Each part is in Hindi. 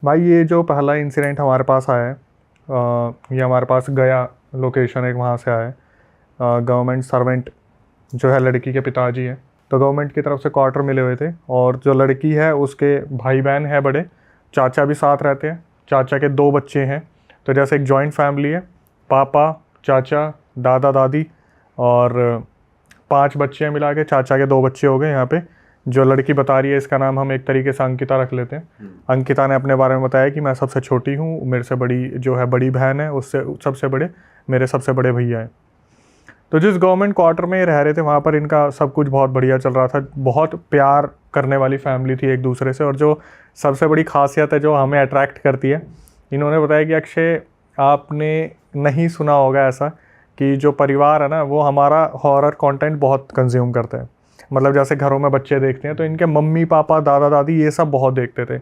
भाई ये जो पहला इंसिडेंट हमारे पास आया है, ये हमारे पास गया लोकेशन एक वहाँ से आया है। गवर्नमेंट सर्वेंट जो है लड़की के पिताजी हैं, तो गवर्नमेंट की तरफ से क्वार्टर मिले हुए थे, और जो लड़की है उसके भाई बहन है बड़े, चाचा भी साथ रहते हैं, चाचा के 2 बच्चे हैं। तो जैसे एक जॉइंट फैमिली है, पापा, चाचा, दादा दादी और 5 बच्चे हैं मिला के, चाचा के 2 बच्चे हो गए यहाँ पे। जो लड़की बता रही है इसका नाम हम एक तरीके से अंकिता रख लेते हैं। अंकिता ने अपने बारे में बताया कि मैं सबसे छोटी हूँ, मेरे से बड़ी जो है बड़ी बहन है, उससे सबसे बड़े मेरे सबसे बड़े भैया हैं। तो जिस गवर्नमेंट क्वार्टर में ये रह रहे थे वहाँ पर इनका सब कुछ बहुत बढ़िया चल रहा था, बहुत प्यार करने वाली फैमिली थी एक दूसरे से। और जो सबसे बड़ी खासियत है जो हमें अट्रैक्ट करती है, इन्होंने बताया कि अक्षय आपने नहीं सुना होगा ऐसा कि जो परिवार है ना वो हमारा हॉरर कंटेंट बहुत कंज्यूम करता है। मतलब जैसे घरों में बच्चे देखते हैं तो इनके मम्मी पापा दादा दादी ये सब बहुत देखते थे।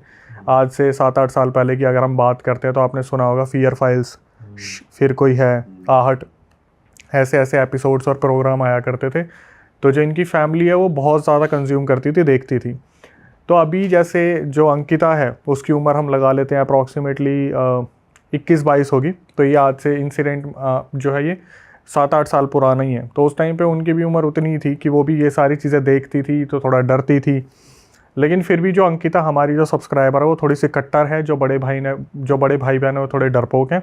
आज से 7-8 साल पहले की अगर हम बात करते हैं तो आपने सुना होगा फियर फाइल्स, फिर कोई है, आहट, ऐसे ऐसे एपिसोड्स और प्रोग्राम आया करते थे। तो जो इनकी फैमिली है वो बहुत ज़्यादा कंज्यूम करती थी, देखती थी। तो अभी जैसे जो अंकिता है उसकी उम्र हम लगा लेते हैं अप्रॉक्सीमेटली 21-22 होगी। तो ये आज से इंसिडेंट जो है ये 7-8 साल पुराना ही है। तो उस टाइम पे उनकी भी उम्र उतनी ही थी कि वो भी ये सारी चीज़ें देखती थी, तो थोड़ा डरती थी। लेकिन फिर भी जो अंकिता हमारी जो सब्सक्राइबर है वो थोड़ी सी कट्टर है, जो बड़े भाई बहन है वो थोड़े डरपोक हैं।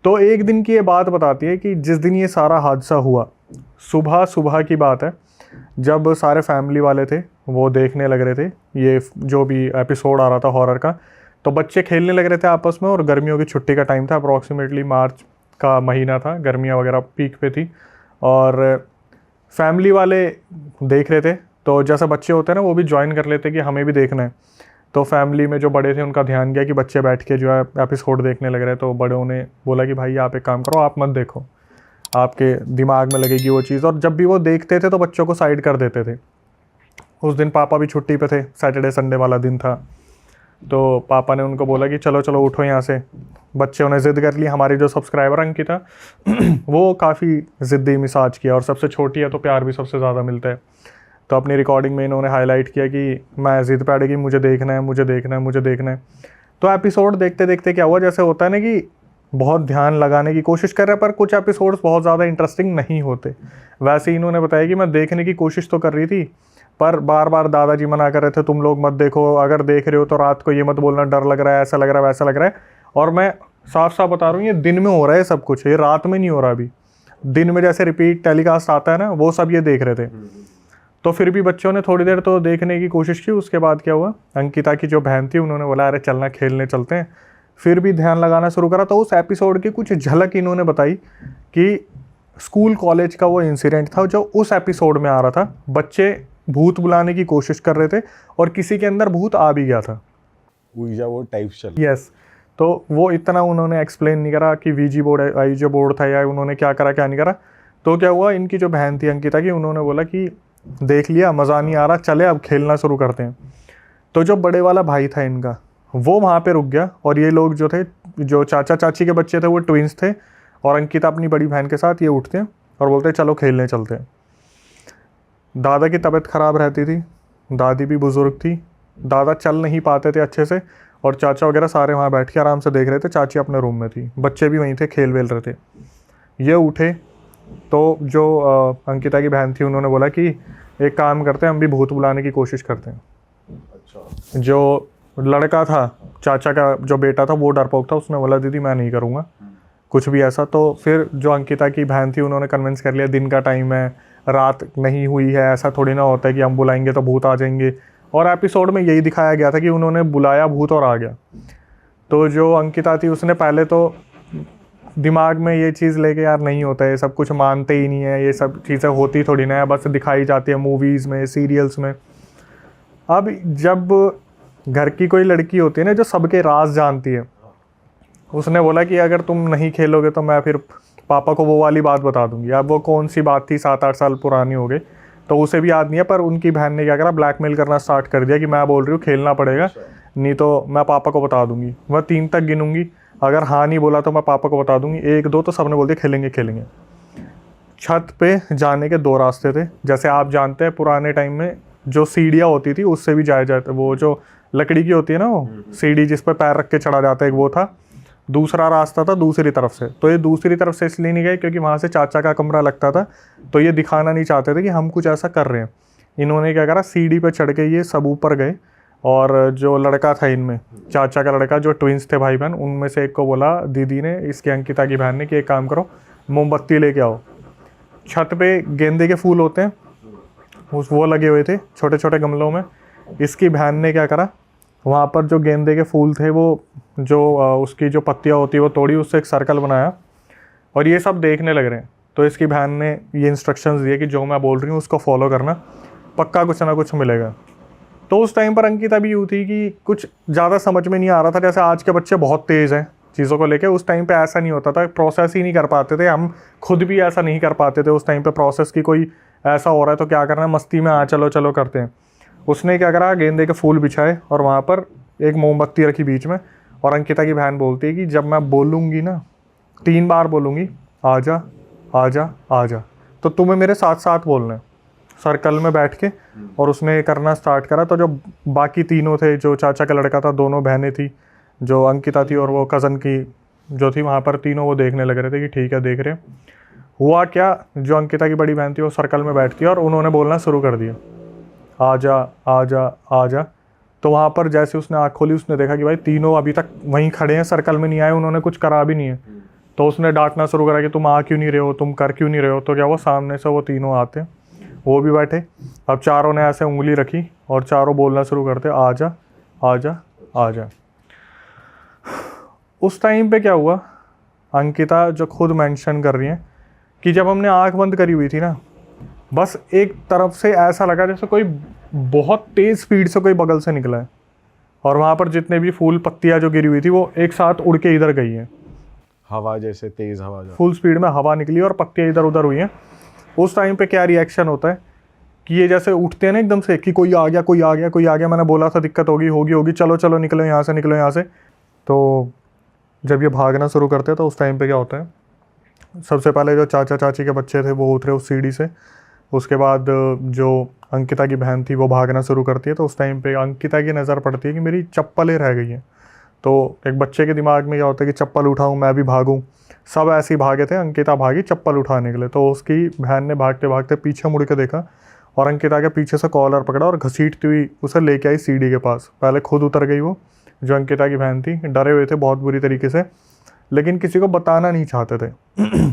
तो एक दिन की ये बात बताती है कि जिस दिन ये सारा हादसा हुआ, सुबह सुबह की बात है, जब सारे फैमिली वाले थे वो देखने लग रहे थे ये जो भी एपिसोड आ रहा था हॉरर का। तो बच्चे खेलने लग रहे थे आपस में, और गर्मियों की छुट्टी का टाइम था, अप्रॉक्सीमेटली मार्च का महीना था, गर्मियाँ वगैरह पीक पे थी। और फैमिली वाले देख रहे थे, तो जैसे बच्चे होते हैं ना वो भी ज्वाइन कर लेते कि हमें भी देखना है। तो फैमिली में जो बड़े थे उनका ध्यान गया कि बच्चे बैठ के जो है एपिसोड देखने लग रहे। तो बड़ों ने बोला कि भाई आप एक काम करो, आप मत देखो, आपके दिमाग में लगेगी वो चीज़। और जब भी वो देखते थे तो बच्चों को साइड कर देते थे। उस दिन पापा भी छुट्टी पे थे, सैटरडे संडे वाला दिन था। तो पापा ने उनको बोला कि चलो चलो उठो यहाँ से। बच्चों ने ज़िद कर ली। हमारी जो सब्सक्राइबर अंकिता वो काफ़ी ज़िद्दी मिजाज किया, और सबसे छोटी है तो प्यार भी सबसे ज़्यादा मिलता है। तो अपनी रिकॉर्डिंग में इन्होंने हाईलाइट किया कि मैं ज़िद पे अड़ेगी, मुझे देखना है, मुझे देखना है, मुझे देखना है। तो एपिसोड देखते देखते क्या हुआ, जैसे होता है ना कि बहुत ध्यान लगाने की कोशिश कर रहे हैं पर कुछ एपिसोड्स बहुत ज़्यादा इंटरेस्टिंग नहीं होते। वैसे ही इन्होंने बताया कि मैं देखने की कोशिश तो कर रही थी, पर बार बार दादाजी मना कर रहे थे, तुम लोग मत देखो, अगर देख रहे हो तो रात को ये मत बोलना डर लग रहा है, ऐसा लग रहा है, वैसा लग रहा है। और मैं साफ साफ बता रहा हूँ, ये दिन में हो रहा है सब कुछ, ये रात में नहीं हो रहा। अभी दिन में जैसे रिपीट टेलीकास्ट आता है ना, वो सब ये देख रहे थे। तो फिर भी बच्चों ने थोड़ी देर तो देखने की कोशिश की। उसके बाद क्या हुआ, अंकिता की जो बहन थी उन्होंने बोला अरे चलना खेलने चलते हैं। फिर भी ध्यान लगाना शुरू करा। तो उस एपिसोड की कुछ झलक इन्होंने बताई कि स्कूल कॉलेज का वो इंसिडेंट था जो उस एपिसोड में आ रहा था। बच्चे भूत बुलाने की कोशिश कर रहे थे और किसी के अंदर भूत आ भी गया था, वो टाइप चल। यस। तो वो इतना उन्होंने एक्सप्लेन नहीं करा कि वीजी बोर्ड आई जो बोर्ड था या उन्होंने क्या करा क्या नहीं करा। तो क्या हुआ, इनकी जो बहन थी अंकिता की, उन्होंने बोला कि देख लिया मज़ा नहीं आ रहा, चले अब खेलना शुरू करते हैं। तो जो बड़े वाला भाई था इनका वो वहाँ पे रुक गया, और ये लोग जो थे, जो चाचा चाची के बच्चे थे वो ट्विंस थे, और अंकिता अपनी बड़ी बहन के साथ ये उठते हैं और बोलते हैं चलो खेलने चलते हैं। दादा की तबीयत ख़राब रहती थी, दादी भी बुज़ुर्ग थी, दादा चल नहीं पाते थे अच्छे से, और चाचा वगैरह सारे वहाँ बैठ के आराम से देख रहे थे। चाची अपने रूम में थी, बच्चे भी वहीं थे, खेल वेल रहे थे। ये उठे तो जो अंकिता की बहन थी उन्होंने बोला कि एक काम करते हैं, हम भी भूत बुलाने की कोशिश करते हैं। अच्छा। जो लड़का था, चाचा का जो बेटा था, वो डरपोक था, उसने बोला दीदी मैं नहीं करूँगा कुछ भी ऐसा। तो फिर जो अंकिता की बहन थी उन्होंने कन्विंस कर लिया, दिन का टाइम है, रात नहीं हुई है, ऐसा थोड़ी ना होता है कि हम बुलाएंगे तो भूत आ जाएंगे। और एपिसोड में यही दिखाया गया था कि उन्होंने बुलाया भूत और आ गया। तो जो अंकिता थी उसने पहले तो दिमाग में ये चीज़ लेके यार नहीं होता है, सब कुछ मानते ही नहीं है, ये सब चीज़ें होती थोड़ी ना है, बस दिखाई जाती है मूवीज़ में, सीरियल्स में। अब जब घर की कोई लड़की होती है ना जो सबके राज जानती है, उसने बोला कि अगर तुम नहीं खेलोगे तो मैं फिर पापा को वो वाली बात बता दूंगी। अब वो कौन सी बात थी, 7-8 साल पुरानी हो गई, तो उसे भी याद नहीं है। पर उनकी बहन ने क्या करा, ब्लैकमेल करना स्टार्ट कर दिया कि मैं बोल रही हूँ खेलना पड़ेगा, नहीं तो मैं पापा को बता दूंगी, मैं 3 तक गिनूंगी, अगर हाँ नहीं बोला तो मैं पापा को बता दूंगी। 1-2 तो सबने बोल दिया खेलेंगे खेलेंगे। छत पे जाने के 2 रास्ते थे। जैसे आप जानते हैं पुराने टाइम में जो सीढ़ियाँ होती थी उससे भी जाया जाता, वो जो लकड़ी की होती है ना वो सीढ़ी जिस पर पैर रख के चढ़ा जाता है, एक वो था। दूसरा रास्ता था दूसरी तरफ से। तो ये दूसरी तरफ से इसलिए नहीं गए क्योंकि वहाँ से चाचा का कमरा लगता था, तो ये दिखाना नहीं चाहते थे कि हम कुछ ऐसा कर रहे हैं। इन्होंने क्या करा, सीढ़ी पे चढ़ के ये सब ऊपर गए, और जो लड़का था इनमें, चाचा का लड़का, जो ट्विंस थे भाई बहन, उनमें से एक को बोला दीदी ने, इसकी अंकिता की बहन ने, कि एक काम करो, मोमबत्ती लेके आओ। छत पे गेंदे के फूल होते हैं, वो लगे हुए थे छोटे छोटे गमलों में। इसकी बहन ने क्या करा, वहाँ पर जो गेंदे के फूल थे वो जो उसकी जो पत्तियाँ होती है वो तोड़ी, उससे एक सर्कल बनाया, और ये सब देखने लग रहे हैं। तो इसकी बहन ने ये इंस्ट्रक्शंस दिए कि जो मैं बोल रही हूँ उसको फॉलो करना, पक्का कुछ ना कुछ मिलेगा। तो उस टाइम पर अंकिता भी यूँ थी कि कुछ ज़्यादा समझ में नहीं आ रहा था। जैसे आज के बच्चे बहुत तेज़ हैं चीज़ों को लेके, उस टाइम पे ऐसा नहीं होता था, प्रोसेस ही नहीं कर पाते थे। हम खुद भी ऐसा नहीं कर पाते थे उस टाइम पे प्रोसेस की, कोई ऐसा हो रहा है तो क्या करना है, मस्ती में चलो चलो करते हैं। उसने क्या करा, गेंदे के फूल बिछाए और वहाँ पर एक मोमबत्ती रखी बीच में, और अंकिता की बहन बोलती है कि जब मैं बोलूँगी ना, 3 बार बोलूँगी, आजा आजा आजा, तो तुम्हें मेरे साथ साथ बोलना है सर्कल में बैठ के। और उसने करना स्टार्ट करा। तो जो बाकी तीनों थे, जो चाचा का लड़का था, दोनों बहनें थी, जो अंकिता थी और वो कज़न की जो थी वहाँ पर, तीनों वो देखने लग रहे थे कि ठीक है देख रहे हैं। हुआ क्या, जो अंकिता की बड़ी बहन थी वो सर्कल में बैठती है और उन्होंने बोलना शुरू कर दिया, आजा आजा आजा। तो वहाँ पर जैसे उसने आँख खोली, उसने देखा कि भाई तीनों अभी तक वहीं खड़े हैं, सर्कल में नहीं आए, उन्होंने कुछ करा भी नहीं है। तो उसने डांटना शुरू करा कि तुम आ क्यों नहीं रहे हो, तुम कर क्यों नहीं रहे हो। तो क्या वो सामने से वो तीनों आते हैं, वो भी बैठे। अब चारों ने ऐसे उंगली रखी और चारों बोलना शुरू करते, आजा आजा आजा। उस टाइम पे क्या हुआ, अंकिता जो खुद मेंशन कर रही हैं कि जब हमने आंख बंद करी हुई थी ना, बस एक तरफ से ऐसा लगा जैसे कोई बहुत तेज़ स्पीड से कोई बगल से निकला है, और वहाँ पर जितने भी फूल पत्तियाँ जो गिरी हुई थी वो एक साथ उड़ के इधर गई हैं। हवा जैसे तेज हवा फुल स्पीड में हवा निकली और पत्तियाँ इधर उधर हुई हैं। उस टाइम पे क्या रिएक्शन होता है कि ये जैसे उठते हैं ना एकदम से कि कोई आ गया कोई आ गया कोई आ गया, मैंने बोला था दिक्कत होगी, चलो चलो निकलो यहाँ से, निकलो यहाँ से। तो जब ये भागना शुरू करते हैं तो उस टाइम पे क्या होता है, सबसे पहले जो चाचा चाची के बच्चे थे वो उतरे उस सीढ़ी से। उसके बाद जो अंकिता की बहन थी वो भागना शुरू करती है। तो उस टाइम पे अंकिता की नज़र पड़ती है कि मेरी चप्पलें रह गई हैं। तो एक बच्चे के दिमाग में क्या होता है कि चप्पल उठाऊं, मैं भी भागूं। सब ऐसे ही भागे थे, अंकिता भागी चप्पल उठाने के लिए। तो उसकी बहन ने भागते भागते पीछे मुड़ के देखा और अंकिता के पीछे से कॉलर पकड़ा और घसीटती हुई उसे लेके आई सीढ़ी के पास। पहले खुद उतर गई वो, जो अंकिता की बहन थी, डरे हुए थे बहुत बुरी तरीके से, लेकिन किसी को बताना नहीं चाहते थे।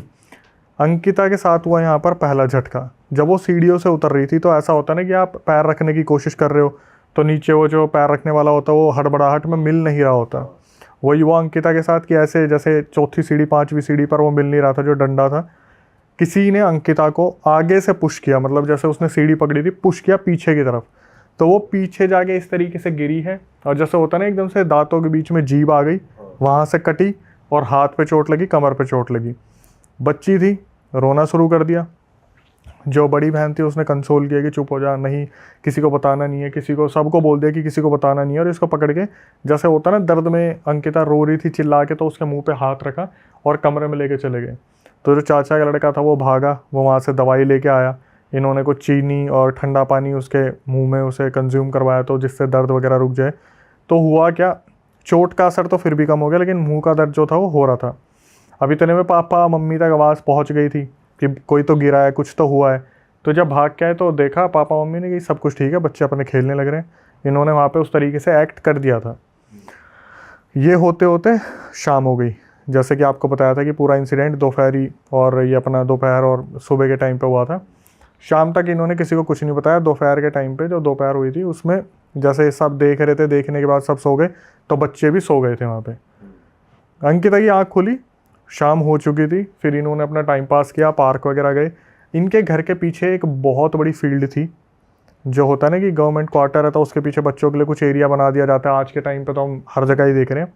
अंकिता के साथ हुआ यहाँ पर पहला झटका। जब वो सीढ़ियों से उतर रही थी तो ऐसा होता ना कि आप पैर रखने की कोशिश कर रहे हो तो नीचे वो जो पैर रखने वाला होता है वो हड़बड़ाहट में मिल नहीं रहा होता। वही हुआ अंकिता के साथ कि ऐसे जैसे चौथी सीढ़ी 5वीं सीढ़ी पर वो मिल नहीं रहा था, जो डंडा था, किसी ने अंकिता को आगे से पुश किया, मतलब जैसे उसने सीढ़ी पकड़ी थी, पुश किया पीछे की तरफ। तो वो पीछे जाके इस तरीके से गिरी है, और जैसे होता ना एकदम से दांतों के बीच में जीभ आ गई, वहाँ से कटी और हाथ पे चोट लगी, कमर पे चोट लगी। बच्ची थी, रोना शुरू कर दिया। जो बड़ी बहन थी उसने कंसोल किया कि चुप हो जा, नहीं किसी को बताना नहीं है, किसी को, सबको बोल दिया कि किसी को बताना नहीं है। और इसको पकड़ के जैसे होता ना दर्द में, अंकिता रो रही थी चिल्ला के, तो उसके मुंह पे हाथ रखा और कमरे में लेके चले गए। तो जो चाचा का लड़का था वो भागा, वो वहाँ से दवाई लेके आया। इन्होंने कुछ चीनी और ठंडा पानी उसके मुँह में उसे कंज्यूम करवाया, तो जिससे दर्द वगैरह रुक जाए। तो हुआ क्या, चोट का असर तो फिर भी कम हो गया, लेकिन मुँह का दर्द जो था वो हो रहा था। अब इतने में पापा मम्मी तक आवाज़ पहुँच गई थी कि कोई तो गिरा है, कुछ तो हुआ है। तो जब भाग के आए तो देखा पापा मम्मी ने कि सब कुछ ठीक है, बच्चे अपने खेलने लग रहे हैं। इन्होंने वहाँ पे उस तरीके से एक्ट कर दिया था। ये होते होते शाम हो गई। जैसे कि आपको बताया था कि पूरा इंसिडेंट दोपहरी और ये अपना दोपहर और सुबह के टाइम पे हुआ था। शाम तक इन्होंने किसी को कुछ नहीं बताया। दोपहर के टाइम पे जो दोपहर हुई थी उसमें जैसे सब देख रहे थे, देखने के बाद सब सो गए, तो बच्चे भी सो गए थे वहाँ पे। अंकिता की आँख खुली, शाम हो चुकी थी। फिर इन्होंने अपना टाइम पास किया, पार्क वगैरह गए। इनके घर के पीछे एक बहुत बड़ी फील्ड थी, जो होता है ना कि गवर्नमेंट क्वार्टर है तो उसके पीछे बच्चों के लिए कुछ एरिया बना दिया जाता है। आज के टाइम पे तो हम हर जगह ही देख रहे हैं।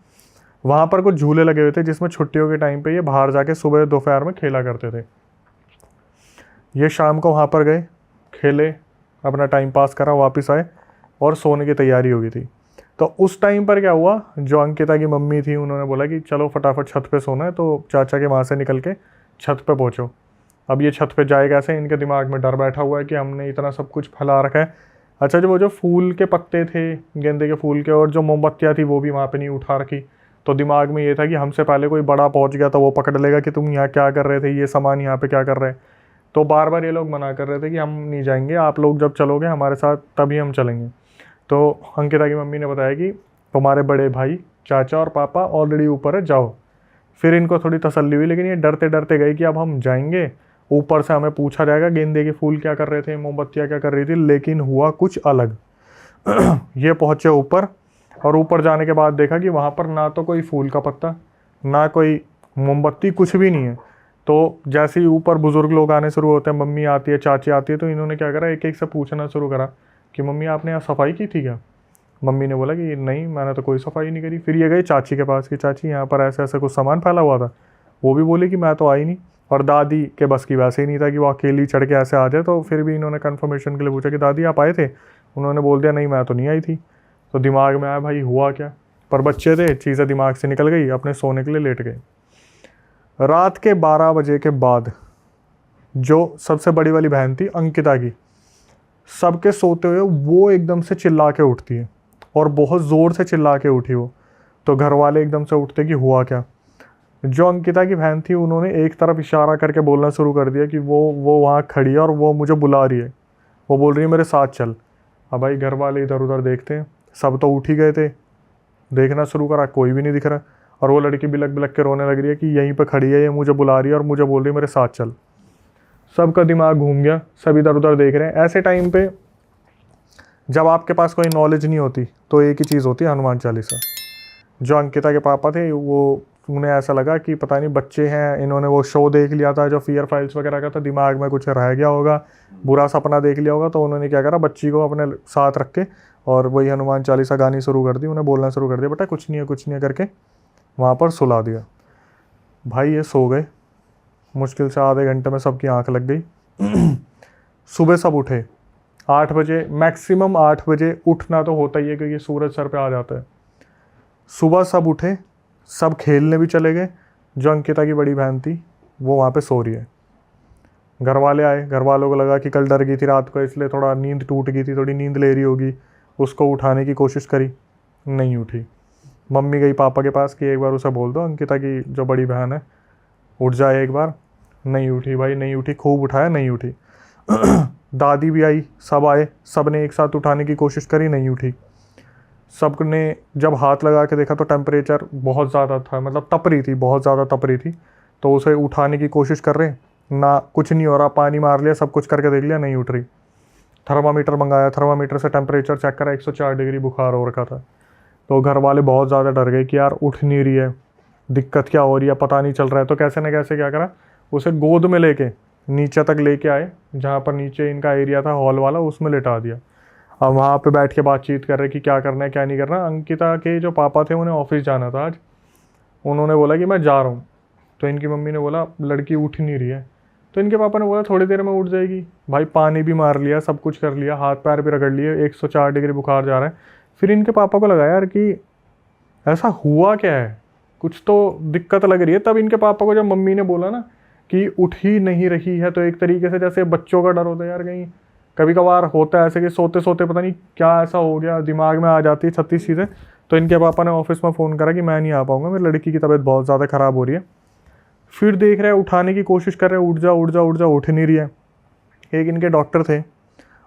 वहाँ पर कुछ झूले लगे हुए थे जिसमें छुट्टियों के टाइम पे ये बाहर जाके सुबह दोपहर में खेला करते थे। ये शाम को वहाँ पर गए, खेले, अपना टाइम पास करा, वापस आए और सोने की तैयारी हो गई थी। तो उस टाइम पर क्या हुआ, जो अंकिता की मम्मी थी उन्होंने बोला कि चलो फटाफट छत पे सोना है। तो चाचा के वहाँ से निकल के छत पे पहुँचो। अब ये छत पे जाए कैसे, इनके दिमाग में डर बैठा हुआ है कि हमने इतना सब कुछ फैला रखा है, अच्छा, जो वो जो फूल के पत्ते थे गेंदे के फूल के और जो मोमबत्तियाँ थी वो भी वहाँ पे नहीं उठा रखी। तो दिमाग में ये था कि हमसे पहले कोई बड़ा पहुँच गया तो वो पकड़ लेगा कि तुम यहाँ क्या कर रहे थे, ये सामान यहाँ पे क्या कर रहे हैं। तो बार बार ये लोग मना कर रहे थे कि हम नहीं जाएंगे, आप लोग जब चलोगे हमारे साथ तभी हम चलेंगे। तो अंकिता की मम्मी ने बताया कि तुम्हारे बड़े भाई, चाचा और पापा ऑलरेडी ऊपर है, जाओ। फिर इनको थोड़ी तसल्ली हुई, लेकिन ये डरते डरते गए कि अब हम जाएंगे, ऊपर से हमें पूछा जाएगा गेंदे के फूल क्या कर रहे थे, मोमबत्तियाँ क्या कर रही थी। लेकिन हुआ कुछ अलग। ये पहुँचे ऊपर, और ऊपर जाने के बाद देखा कि वहाँ पर ना तो कोई फूल का पत्ता, ना कोई मोमबत्ती, कुछ भी नहीं है। तो जैसे ही ऊपर बुजुर्ग लोग आने शुरू होते हैं, मम्मी आती है, चाची आती है, तो इन्होंने क्या करा, एक एक से पूछना शुरू करा कि मम्मी आपने यहाँ सफाई की थी क्या। मम्मी ने बोला कि नहीं, मैंने तो कोई सफाई नहीं करी। फिर ये गई चाची के पास कि चाची यहाँ पर ऐसे ऐसे कुछ सामान फैला हुआ था। वो भी बोली कि मैं तो आई नहीं। और दादी के बस की वैसे ही नहीं था कि वो अकेली चढ़ के ऐसे आ जाए। तो फिर भी इन्होंने कन्फर्मेशन के लिए पूछा कि दादी आप आए थे। उन्होंने बोल दिया नहीं, मैं तो नहीं आई थी। तो दिमाग में आया भाई हुआ क्या, पर बच्चे थे, चीज़ें दिमाग से निकल गई, अपने सोने के लिए लेट गए। रात के 12 बजे के बाद जो सबसे बड़ी वाली बहन थी अंकिता की, सबके सोते हुए वो एकदम से चिल्ला के उठती है, और बहुत ज़ोर से चिल्ला के उठी वो। तो घर वाले एकदम से उठते कि हुआ क्या। जो अंकिता की बहन थी उन्होंने एक तरफ इशारा करके बोलना शुरू कर दिया कि वो वहाँ खड़ी है और वो मुझे बुला रही है, वो बोल रही है मेरे साथ चल। अब भाई घर वाले इधर उधर देखते हैं, सब तो उठ ही गए थे। देखना शुरू करा, कोई भी नहीं दिख रहा। और वो लड़की बिलक बिलक के रोने लग रही है कि यहीं पे खड़ी है, ये मुझे बुला रही है और मुझे बोल रही है मेरे साथ चल। सबका दिमाग घूम गया, सब इधर उधर देख रहे हैं। ऐसे टाइम पे जब आपके पास कोई नॉलेज नहीं होती तो एक ही चीज़ होती है, हनुमान चालीसा। जो अंकिता के पापा थे वो, उन्हें ऐसा लगा कि पता नहीं बच्चे हैं, इन्होंने वो शो देख लिया था जो फियर फाइल्स वगैरह का था, दिमाग में कुछ रह गया होगा, बुरा सपना देख लिया होगा। तो उन्होंने क्या करा, बच्ची को अपने साथ रख के और वही हनुमान चालीसा गानी शुरू कर दी, उन्हें बोलना शुरू कर दिया, बेटा कुछ नहीं है कुछ नहीं है करके वहाँ पर सुला दिया। भाई ये सो गए, मुश्किल से आधे घंटे में सबकी आंख लग गई। सुबह सब उठे 8 बजे, मैक्सिमम 8 बजे उठना तो होता ही है क्योंकि सूरज सर पे आ जाता है। सुबह सब उठे, सब खेलने भी चले गए। जो अंकिता की बड़ी बहन थी वो वहाँ पे सो रही है। घर वाले आए, घर वालों को लगा कि कल डर गई थी रात को इसलिए थोड़ा नींद टूट गई थी, थोड़ी नींद ले रही होगी। उसको उठाने की कोशिश करी, नहीं उठी। मम्मी गई पापा के पास कि एक बार उसे बोल दो अंकिता की जो बड़ी बहन है उठ जाए एक बार। नहीं उठी भाई, नहीं उठी, खूब उठाया, नहीं उठी। दादी भी आई, सब आए, सब ने एक साथ उठाने की कोशिश करी, नहीं उठी। सब ने जब हाथ लगा के देखा तो टेम्परेचर बहुत ज़्यादा था, मतलब तप रही थी, बहुत ज़्यादा तप रही थी। तो उसे उठाने की कोशिश कर रहे, ना, कुछ नहीं हो रहा, पानी मार लिया, सब कुछ करके देख लिया, नहीं उठ रही। थर्मामीटर मंगाया, थर्मामीटर से टेम्परेचर चेक करा, 104 डिग्री बुखार हो रखा था। तो घर वाले बहुत ज़्यादा डर गए कि यार उठ नहीं रही है, दिक्कत क्या हो रही है, पता नहीं चल रहा है। तो कैसे न कैसे क्या करा, उसे गोद में लेके नीचे तक लेके आए, जहाँ पर नीचे इनका एरिया था हॉल वाला, उसमें लेटा दिया। अब वहाँ पे बैठ के बातचीत कर रहे कि क्या करना है क्या नहीं करना। अंकिता के जो पापा थे उन्हें ऑफिस जाना था आज, उन्होंने बोला कि मैं जा रहा हूँ। तो इनकी मम्मी ने बोला लड़की उठ नहीं रही है। तो इनके पापा ने बोला थोड़ी देर में उठ जाएगी। भाई पानी भी मार लिया, सब कुछ कर लिया, हाथ पैर भी रगड़ लिए, 104 डिग्री बुखार जा रहा है। फिर इनके पापा को लगा यार कि ऐसा हुआ क्या है, कुछ तो दिक्कत लग रही है। तब इनके पापा को जब मम्मी ने बोला ना कि उठ ही नहीं रही है, तो एक तरीके से जैसे बच्चों का डर होता है यार, कहीं कभी कभार होता है ऐसे कि सोते सोते पता नहीं क्या ऐसा हो गया, दिमाग में आ जाती है 36 चीज़ें। तो इनके पापा ने ऑफिस में फ़ोन करा कि मैं नहीं आ पाऊँगा, मेरी लड़की की तबीयत बहुत ज़्यादा ख़राब हो रही है। फिर देख रहे हैं, उठाने की कोशिश कर रहे हैं, उठ जा उठ जा उठ जा, उठ नहीं रही है। एक इनके डॉक्टर थे,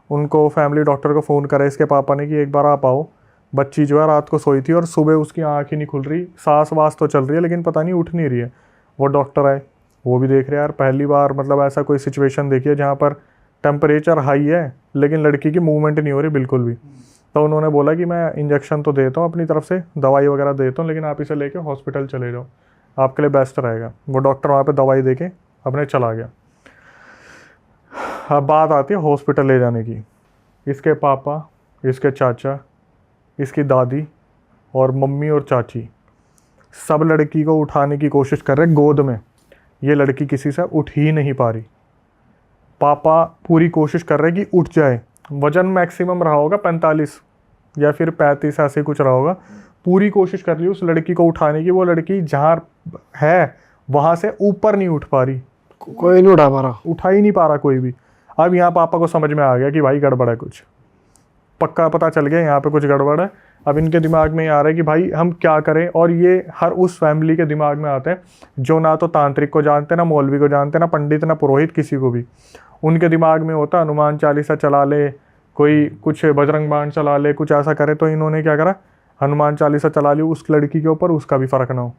उनको फैमिली डॉक्टर को फ़ोन करा इसके पापा ने कि एक बार आप आओ, बच्ची जो है रात को सोई थी और सुबह उसकी आँख ही नहीं खुल रही, सांस वास तो चल रही है लेकिन पता नहीं उठ नहीं रही है। वो डॉक्टर आए, वो भी देख रहे यार पहली बार मतलब ऐसा कोई सिचुएशन देखी है जहाँ पर टेम्परेचर हाई है लेकिन लड़की की मूवमेंट नहीं हो रही बिल्कुल भी। तो उन्होंने बोला कि मैं इंजेक्शन तो देता हूँ अपनी तरफ से, दवाई वगैरह देता हूँ, लेकिन आप इसे लेके हॉस्पिटल चले जाओ, आपके लिए बेस्ट रहेगा। वो डॉक्टर वहाँ पे दवाई देके अपने चला गया। अब बात आती है हॉस्पिटल ले जाने की। इसके पापा, इसके चाचा, इसकी दादी और मम्मी और चाची सब लड़की को उठाने की कोशिश कर रहे गोद में। ये लड़की किसी से उठ ही नहीं पा रही। पापा पूरी कोशिश कर रहे कि उठ जाए। वजन मैक्सिमम रहा होगा 45 या फिर 35, ऐसे कुछ रहा होगा। पूरी कोशिश कर ली उस लड़की को उठाने की। वो लड़की जहाँ है वहाँ से ऊपर नहीं उठ पा रही, कोई नहीं उठा पा रहा, उठा ही नहीं पा रहा कोई भी। अब यहाँ पापा को समझ में आ गया कि भाई गड़बड़ है कुछ। पक्का पता चल गया यहाँ पे कुछ गड़बड़ है। अब इनके दिमाग में ये आ रहा है कि भाई हम क्या करें, और ये हर उस फैमिली के दिमाग में आते हैं जो ना तो तांत्रिक को जानते, ना मौलवी को जानते, ना पंडित, ना पुरोहित, किसी को भी। उनके दिमाग में होता हनुमान चालीसा चला ले, कोई कुछ बजरंग बाण चला ले, कुछ ऐसा करे। तो इन्होंने क्या करा, हनुमान चालीसा चला ली उस लड़की के ऊपर, उसका भी फ़र्क ना हो।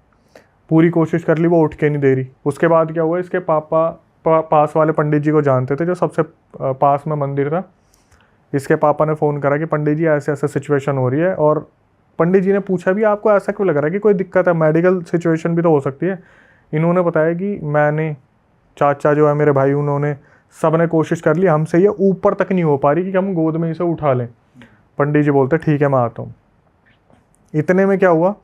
पूरी कोशिश कर ली, वो उठ के नहीं दे रही। उसके बाद क्या हुआ, इसके पापा पास वाले पंडित जी को जानते थे, जो सबसे पास में मंदिर था। इसके पापा ने फ़ोन करा कि पंडित जी ऐसे ऐसे सिचुएशन हो रही है। और पंडित जी ने पूछा भी आपको ऐसा क्यों लग रहा है कि कोई दिक्कत है, मेडिकल सिचुएशन भी तो हो सकती है। इन्होंने बताया कि मैंने, चाचा जो है मेरे भाई, उन्होंने, सब ने कोशिश कर ली, हमसे ये ऊपर तक नहीं हो पा रही कि हम गोद में इसे उठा लें। पंडित जी बोलते ठीक है मैं आता हूँ। इतने में क्या हुआ,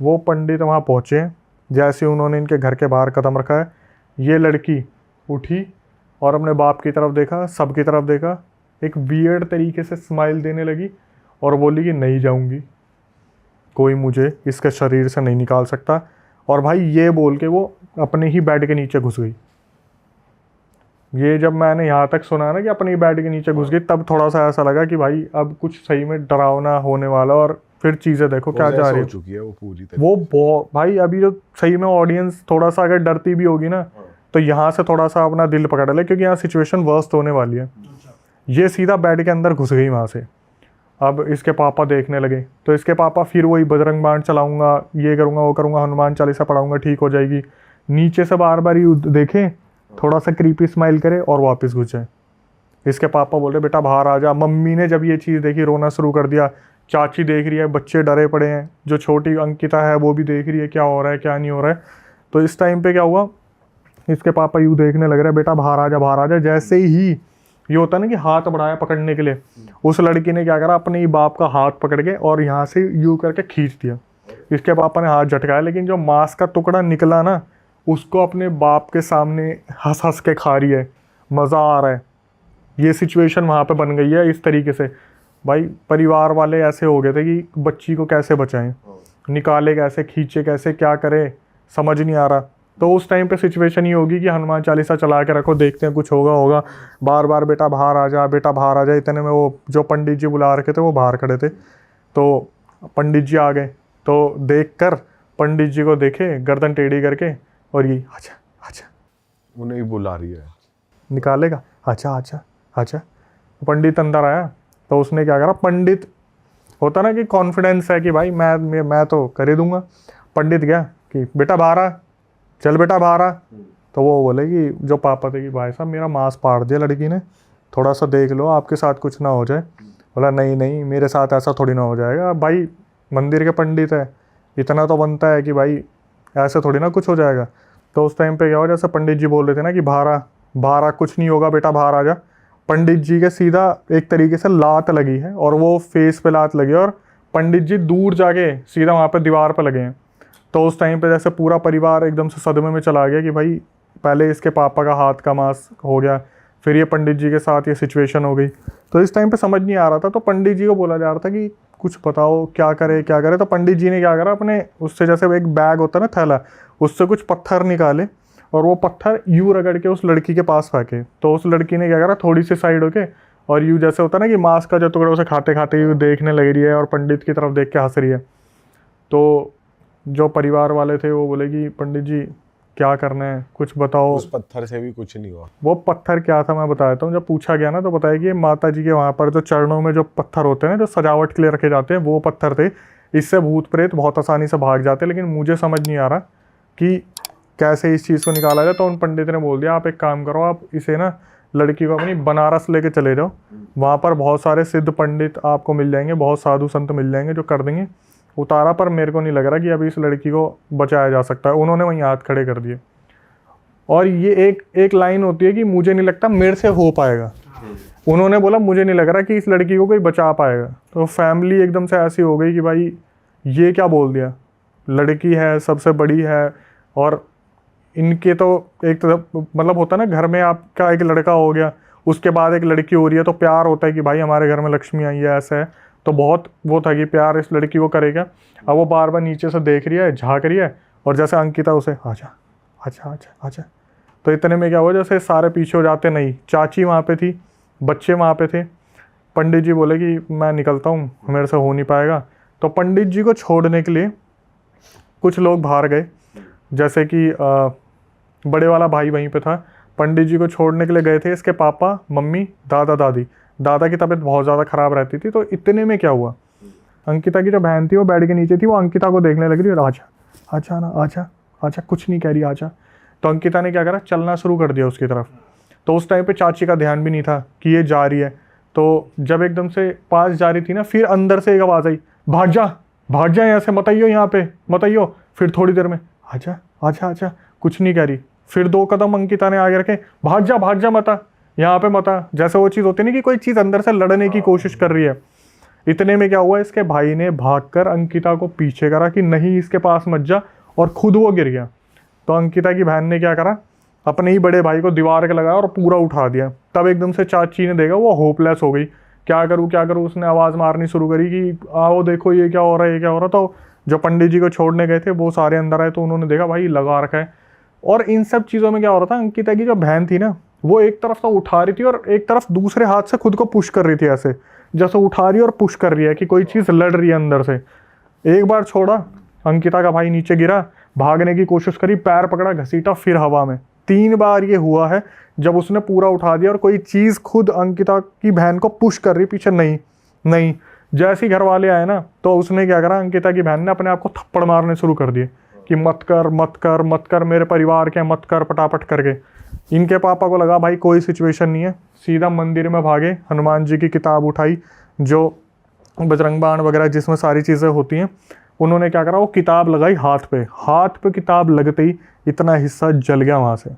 वो पंडित वहाँ पहुँचे। जैसे उन्होंने इनके घर के बाहर कदम रखा है, ये लड़की उठी और अपने बाप की तरफ देखा, सब की तरफ देखा, एक वियर्ड तरीके से स्माइल देने लगी और बोली कि नहीं जाऊंगी, कोई मुझे इसके शरीर से नहीं निकाल सकता। और भाई ये बोल के वो अपने ही बेड के नीचे घुस गई। ये जब मैंने यहाँ तक सुना ना कि अपने ही बेड के नीचे घुस गई, तब थोड़ा सा ऐसा लगा कि भाई अब कुछ सही में डरावना होने वाला। और फिर चीज़ें देखो क्या जा रही हो चुकी है वो पूरी तरह। वो भाई अभी जो सही में ऑडियंस थोड़ा सा अगर डरती भी होगी ना, तो यहाँ से थोड़ा सा अपना दिल पकड़ ले, क्योंकि यहाँ सिचुएशन वर्स्ट होने वाली है। ये सीधा बेड के अंदर घुस गई वहाँ से। अब इसके पापा देखने लगे, तो इसके पापा फिर वही बजरंग बाण चलाऊंगा, ये करूँगा, वो करूँगा, हनुमान चालीसा पढ़ाऊंगा, ठीक हो जाएगी। नीचे से बार बार ही देखें, थोड़ा सा क्रीपी स्माइल करे और वापस घुस जाए। इसके पापा बोल रहे बेटा बाहर आ जा। मम्मी ने जब ये चीज़ देखी, रोना शुरू कर दिया। चाची देख रही है, बच्चे डरे पड़े हैं, जो छोटी अंकिता है वो भी देख रही है क्या हो रहा है क्या नहीं हो रहा है। तो इस टाइम पे क्या हुआ, इसके पापा यूँ देखने लग रहे, बेटा बाहर आ जा, बाहर आ जा। जैसे ही ये होता है ना कि हाथ बढ़ाया पकड़ने के लिए, उस लड़की ने क्या करा, अपने ही बाप का हाथ पकड़ के और यहाँ से यूँ करके खींच दिया। इसके पापा ने हाथ झटकाया, लेकिन जो मांस का टुकड़ा निकला ना, उसको अपने बाप के सामने हंस हंस के खा रही है, मज़ा आ रहा है। ये सिचुएशन वहाँ पे बन गई है इस तरीके से। भाई परिवार वाले ऐसे हो गए थे कि बच्ची को कैसे बचाएं, निकाले कैसे, खींचे कैसे, क्या करे, समझ नहीं आ रहा। तो उस टाइम पे सिचुएशन ही होगी कि हनुमान चालीसा चला के रखो, देखते हैं कुछ होगा। बार बार बेटा बाहर आ जा, बेटा बाहर आ जा। इतने में वो जो पंडित जी बुला रखे थे वो बाहर खड़े थे। तो पंडित जी आ गए, तो देख कर पंडित जी को देखे गर्दन टेढ़ी करके, और ये अच्छा अच्छा उन्हें बुला रही है, निकालेगा, अच्छा अच्छा अच्छा। पंडित अंदर आया, तो उसने क्या करा, पंडित होता ना कि कॉन्फिडेंस है कि भाई मैं तो कर ही दूंगा। पंडित गया कि बेटा बाहर आ, चल बेटा बाहर आ। तो वो बोले कि जो पापा थे कि भाई साहब मेरा मांस पाड़ दिया लड़की ने, थोड़ा सा देख लो आपके साथ कुछ ना हो जाए। बोला नहीं नहीं, मेरे साथ ऐसा थोड़ी ना हो जाएगा, भाई मंदिर के पंडित है, इतना तो बनता है कि भाई ऐसे थोड़ी ना कुछ हो जाएगा। तो उस टाइम पे क्या हुआ, जैसे पंडित जी बोल रहे थे ना कि बाहर आ, कुछ नहीं होगा बेटा बाहर आ जा। पंडित जी के सीधा एक तरीके से लात लगी है, और वो फेस पे लात लगी, और पंडित जी दूर जाके सीधा वहाँ पे दीवार पे लगे हैं। तो उस टाइम पे जैसे पूरा परिवार एकदम से सदमे में चला गया कि भाई पहले इसके पापा का हाथ का मांस हो गया, फिर ये पंडित जी के साथ ये सिचुएशन हो गई। तो इस टाइम पे समझ नहीं आ रहा था। तो पंडित जी को बोला जा रहा था कि कुछ बताओ क्या करे क्या करे। तो पंडित जी ने क्या करा, अपने उससे जैसे एक बैग होता है ना थैला, उससे कुछ पत्थर निकाले, और वो पत्थर यूँ रगड़ के उस लड़की के पास फेंके। तो उस लड़की ने क्या करा, थोड़ी सी साइड होके, और यूँ जैसे होता है ना कि मांस का जो टुकड़ा, उसे खाते खाते यूँ देखने लग रही है, और पंडित की तरफ देख के हंस रही है। तो जो परिवार वाले थे वो बोले कि पंडित जी क्या करना है, कुछ बताओ। उस पत्थर से भी कुछ नहीं हुआ। वो पत्थर क्या था मैं बता देता हूँ। जब पूछा गया ना, तो बताया कि माता जी के वहाँ पर जो चरणों में जो पत्थर होते हैं ना, जो सजावट के लिए रखे जाते हैं, वो पत्थर थे। इससे भूत प्रेत बहुत आसानी से भाग जाते हैं, लेकिन मुझे समझ नहीं आ रहा कि कैसे इस चीज़ को निकाला जाए। तो उन पंडित ने बोल दिया आप एक काम करो, आप इसे ना लड़की को अपनी बनारस लेके चले जाओ, वहाँ पर बहुत सारे सिद्ध पंडित आपको मिल जाएंगे, बहुत साधु संत मिल जाएंगे जो कर देंगे उतारा। पर मेरे को नहीं लग रहा कि अभी इस लड़की को बचाया जा सकता है। उन्होंने वहीं हाथ खड़े कर दिए। और ये एक लाइन होती है कि मुझे नहीं लगता मेरे से हो पाएगा। उन्होंने बोला मुझे नहीं लग रहा कि इस लड़की को कोई बचा पाएगा। तो फैमिली एकदम से ऐसी हो गई कि भाई ये क्या बोल दिया, लड़की है, सबसे बड़ी है, और इनके तो एक तरफ मतलब होता है ना, घर में आपका एक लड़का हो गया, उसके बाद एक लड़की हो रही है, तो प्यार होता है कि भाई हमारे घर में लक्ष्मी आई है, ऐसा है। तो बहुत वो था कि प्यार इस लड़की को करेगा। अब वो बार बार नीचे से देख रही है, झाँक रही है, और जैसे अंकिता उसे आजा अच्छा अच्छा अच्छा। तो इतने में क्या हुआ, जैसे सारे पीछे हो जाते, नहीं चाची वहाँ पे थी, बच्चे वहाँ पे थे। पंडित जी बोले कि मैं निकलता हूँ, मेरे से हो नहीं पाएगा। तो पंडित जी को छोड़ने के लिए कुछ लोग बाहर गए, जैसे कि बड़े वाला भाई वहीं पे था। पंडित जी को छोड़ने के लिए गए थे इसके पापा, मम्मी, दादा, दादी। दादा की तबीयत बहुत ज़्यादा ख़राब रहती थी। तो इतने में क्या हुआ, अंकिता की जो बहन थी वो बेड के नीचे थी, वो अंकिता को देखने लग रही, और आजा आजा ना, आजा आजा, कुछ नहीं कह रही, आजा। तो अंकिता ने क्या करा, चलना शुरू कर दिया उसकी तरफ। तो उस टाइम पे चाची का ध्यान भी नहीं था कि ये जा रही है। तो जब एकदम से पास जा रही थी ना, फिर अंदर से एक आवाज़ आई, भाग जा यहाँ से, मत आइयो यहाँ पे, मत आइयो। फिर थोड़ी देर में आजा आजा आजा, कुछ नहीं कह रही। फिर 2 कदम अंकिता ने आगे रखे, भाग जा मत आ, यहाँ पे मत आ। जैसे वो चीज़ होती नहीं कि कोई चीज़ अंदर से लड़ने की कोशिश कर रही है। इतने में क्या हुआ, इसके भाई ने भागकर अंकिता को पीछे करा कि नहीं इसके पास मत जा, और खुद वो गिर गया। तो अंकिता की बहन ने क्या करा, अपने ही बड़े भाई को दीवार के लगाया और पूरा उठा दिया। तब एकदम से चाची ने देखा, वो होपलेस हो गई, क्या करूँ। उसने आवाज़ मारनी शुरू करी कि आओ देखो ये क्या हो रहा है, ये क्या हो रहा। तो जो पंडित जी को छोड़ने गए थे वो सारे अंदर आए, तो उन्होंने देखा भाई लगा रखा है। और इन सब चीज़ों में क्या हो रहा था, अंकिता की जो बहन थी ना, वो एक तरफ तो उठा रही थी और एक तरफ दूसरे हाथ से खुद को पुश कर रही थी, ऐसे जैसे उठा रही है और पुश कर रही है कि कोई चीज़ लड़ रही है अंदर से। एक बार छोड़ा, अंकिता का भाई नीचे गिरा, भागने की कोशिश करी, पैर पकड़ा, घसीटा, फिर हवा में। 3 बार ये हुआ है जब उसने पूरा उठा दिया और कोई चीज़ खुद अंकिता की बहन को पुश कर रही पीछे, नहीं। जैसे ही घर वाले आए ना, तो उसने क्या करा, अंकिता की बहन ने अपने आप को थप्पड़ मारने शुरू कर दिए कि मत कर, मेरे परिवार के मत कर, पटापट करके। इनके पापा को लगा भाई कोई सिचुएशन नहीं है, सीधा मंदिर में भागे, हनुमान जी की किताब उठाई, जो बजरंग बाण वगैरह जिसमें सारी चीज़ें होती हैं, उन्होंने क्या करा, वो किताब लगाई हाथ पे किताब लगते ही इतना हिस्सा जल गया वहाँ से।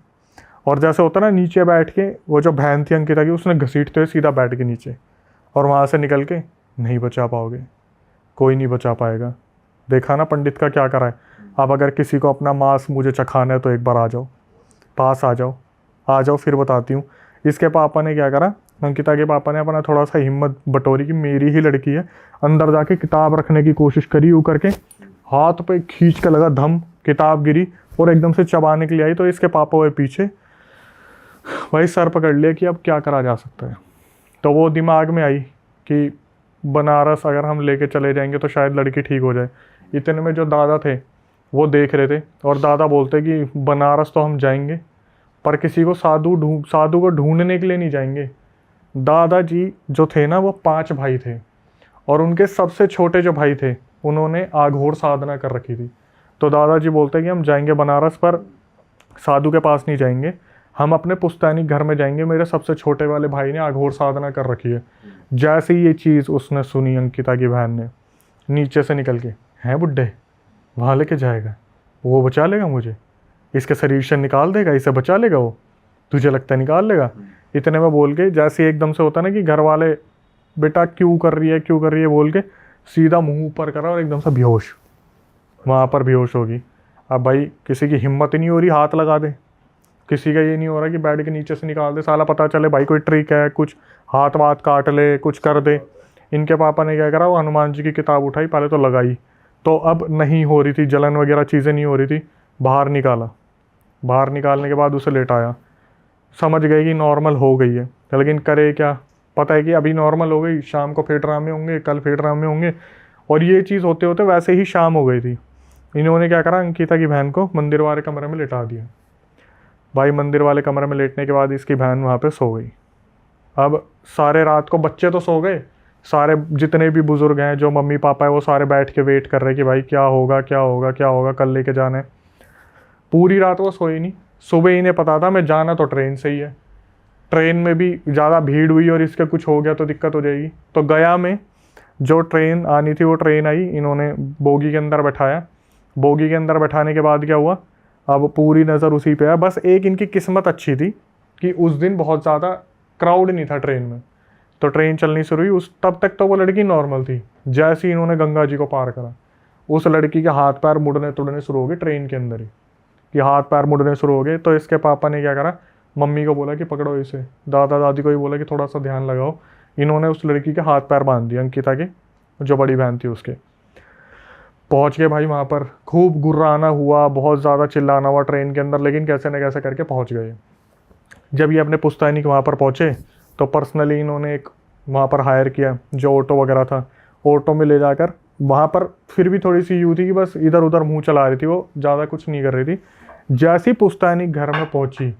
और जैसे होता ना, नीचे बैठ के वो जो बहन थी अंकिता की, उसने घसीटते हुए सीधा बैठ के नीचे, और वहाँ से निकल के, नहीं बचा पाओगे, कोई नहीं बचा पाएगा। देखा ना पंडित का क्या करा है। अब अगर किसी को अपना मांस मुझे चखाना है तो एक बार आ जाओ, पास आ जाओ, फिर बताती हूँ। इसके पापा ने क्या करा, अंकिता के पापा ने अपना थोड़ा सा हिम्मत बटोरी कि मेरी ही लड़की है, अंदर जाके किताब रखने की कोशिश करी, यूँ करके हाथ पे खींच के लगा, धम, किताब गिरी और एकदम से चबाने के लिए आई। तो इसके पापा हुए पीछे, भाई सर पकड़ लिया कि अब क्या करा जा सकता है। तो वो दिमाग में आई कि बनारस अगर हम लेके चले जाएंगे तो शायद लड़की ठीक हो जाए। इतने में जो दादा थे वो देख रहे थे, और दादा बोलते कि बनारस तो हम जाएंगे, पर किसी को साधु को ढूंढने के लिए नहीं जाएंगे। दादाजी जो थे ना, वो 5 भाई थे, और उनके सबसे छोटे जो भाई थे उन्होंने आघोर साधना कर रखी थी। तो दादाजी बोलते कि हम जाएंगे बनारस, पर साधु के पास नहीं जाएंगे, हम अपने पुश्तैनी घर में जाएंगे, मेरे सबसे छोटे वाले भाई ने आघोर साधना कर रखी है। जैसे ही ये चीज़ उसने सुनी, अंकिता की बहन ने नीचे से निकल के, हैं बुड्ढे, वहाँ लेके जाएगा, वो बचा लेगा मुझे, इसके शरीर से निकाल देगा, इसे बचा लेगा, वो तुझे लगता है निकाल लेगा। इतने में बोल के, जैसे एकदम से होता ना कि घर वाले, बेटा क्यों कर रही है बोल के सीधा मुंह ऊपर करा और एकदम से बेहोश, वहाँ पर बेहोश होगी। अब भाई किसी की हिम्मत ही नहीं हो रही हाथ लगा दे, किसी का ये नहीं हो रहा कि बेड के नीचे से निकाल दे, साला पता चले भाई कोई ट्रिक है, कुछ हाथ वाथ काट ले, कुछ कर दे। इनके पापा ने क्या करा, वो हनुमान जी की किताब उठाई, पहले तो लगाई, तो अब नहीं हो रही थी, जलन वगैरह चीज़ें नहीं हो रही थी, बाहर निकालने के बाद उसे लेटाया। समझ गए कि नॉर्मल हो गई है, लेकिन करे क्या, पता है कि अभी नॉर्मल हो गई, शाम को फिर ड्रामे होंगे, कल फिर ड्रामे होंगे, और ये चीज़ होते होते वैसे ही शाम हो गई थी। इन्होंने क्या करा, अंकिता की बहन को मंदिर वाले कमरे में लेटा दिया। भाई मंदिर वाले कमरे में लेटने के बाद इसकी बहन वहाँ पे सो गई। अब सारे रात को बच्चे तो सो गए, सारे जितने भी बुजुर्ग हैं, जो मम्मी पापा है, वो सारे बैठ के वेट कर रहे हैं कि भाई क्या होगा, कल लेके जाना है। पूरी रात वो सोई नहीं। सुबह इन्हें पता था मैं जाना तो ट्रेन से ही है, ट्रेन में भी ज़्यादा भीड़ हुई और इसके कुछ हो गया तो दिक्कत हो जाएगी। तो गया में जो ट्रेन आनी थी वो ट्रेन आई, इन्होंने बोगी के अंदर बैठाया। बोगी के अंदर बैठाने के बाद क्या हुआ, अब पूरी नज़र उसी पे है। बस एक इनकी किस्मत अच्छी थी कि उस दिन बहुत ज़्यादा क्राउड नहीं था ट्रेन में, तो ट्रेन चलनी शुरू हुई। तब तक तो वो लड़की नॉर्मल थी। जैसे ही इन्होंने गंगा जी को पार करा, उस लड़की के हाथ पैर मुड़ने तुड़ने शुरू हो गए ट्रेन के अंदर ही, कि हाथ पैर मुड़ने शुरू हो गए। तो इसके पापा ने क्या करा, मम्मी को बोला कि पकड़ो इसे, दादा दादी को भी बोला कि थोड़ा सा ध्यान लगाओ। इन्होंने उस लड़की के हाथ पैर बांध दिए, अंकिता के जो बड़ी बहन थी उसके। पहुंच गए भाई वहाँ पर, खूब गुर्राना हुआ, बहुत ज़्यादा चिल्लाना हुआ ट्रेन के अंदर, लेकिन कैसे न कैसे करके पहुँच गए। जब ये अपने पुश्तैनी के वहाँ पर पहुँचे तो पर्सनली इन्होंने एक वहाँ पर हायर किया, जो ऑटो वगैरह था, ऑटो में ले जाकर वहाँ पर फिर भी थोड़ी सी यूँ थी कि बस इधर उधर मुंह चला रही थी, वो ज़्यादा कुछ नहीं कर रही थी। जैसी पुश्तैनी घर में पहुंची,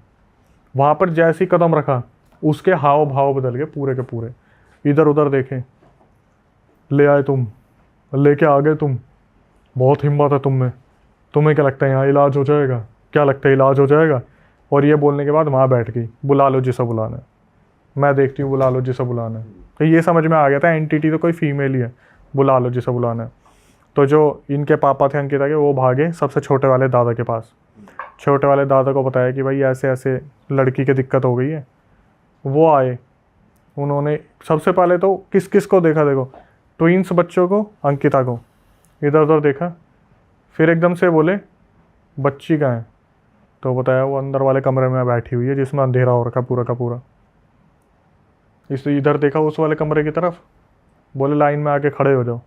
वहाँ पर जैसी कदम रखा, उसके हाव भाव बदल गए पूरे के पूरे। इधर उधर देखे, ले आए तुम, लेके आ गए तुम, बहुत हिम्मत है तुम में, तुम्हें क्या लगता है यहाँ इलाज हो जाएगा, क्या लगता है इलाज हो जाएगा। और ये बोलने के बाद वहाँ बैठ गई, बुला लो जिसे बुलाना है, मैं देखती हूँ, बुला लो जिसे बुलाना है। तो ये समझ में आ गया था एंटिटी तो कोई फीमेल ही है, बुला लो जिसे बुलाना है। तो जो इनके पापा थे अंकिता के, वो भागे सबसे छोटे वाले दादा के पास। छोटे वाले दादा को बताया कि भाई ऐसे ऐसे लड़की की दिक्कत हो गई है। वो आए, उन्होंने सबसे पहले तो किस किस को देखा, देखो ट्विंस बच्चों को, अंकिता को, इधर उधर देखा, फिर एकदम से बोले बच्ची कहाँ है। तो बताया वो अंदर वाले कमरे में बैठी हुई है जिसमें अंधेरा हो रखा पूरा का पूरा। इसलिए इधर देखा उस वाले कमरे की तरफ, बोले लाइन में आके खड़े हो जाओ।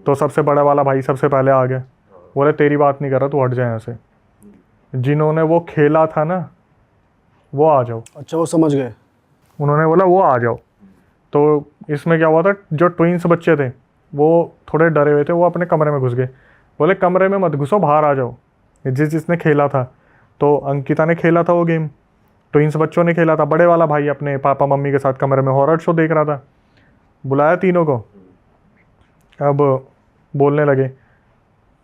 तो सबसे बड़ा वाला भाई सबसे पहले आ गया, बोले तेरी बात नहीं कर रहा, तू हट जाए यहाँ से, जिन्होंने वो खेला था ना वो आ जाओ। अच्छा, वो समझ गए। उन्होंने बोला वो आ जाओ। तो इसमें क्या हुआ था, जो ट्विंस बच्चे थे वो थोड़े डरे हुए थे, वो अपने कमरे में घुस गए। बोले कमरे में मत घुसो, बाहर आ जाओ। जिसने खेला था, तो अंकिता ने खेला था वो गेम, ट्विंस बच्चों ने खेला था। बड़े वाला भाई अपने पापा मम्मी के साथ कमरे में हॉरर शो देख रहा था। बुलाया तीनों को, अब बोलने लगे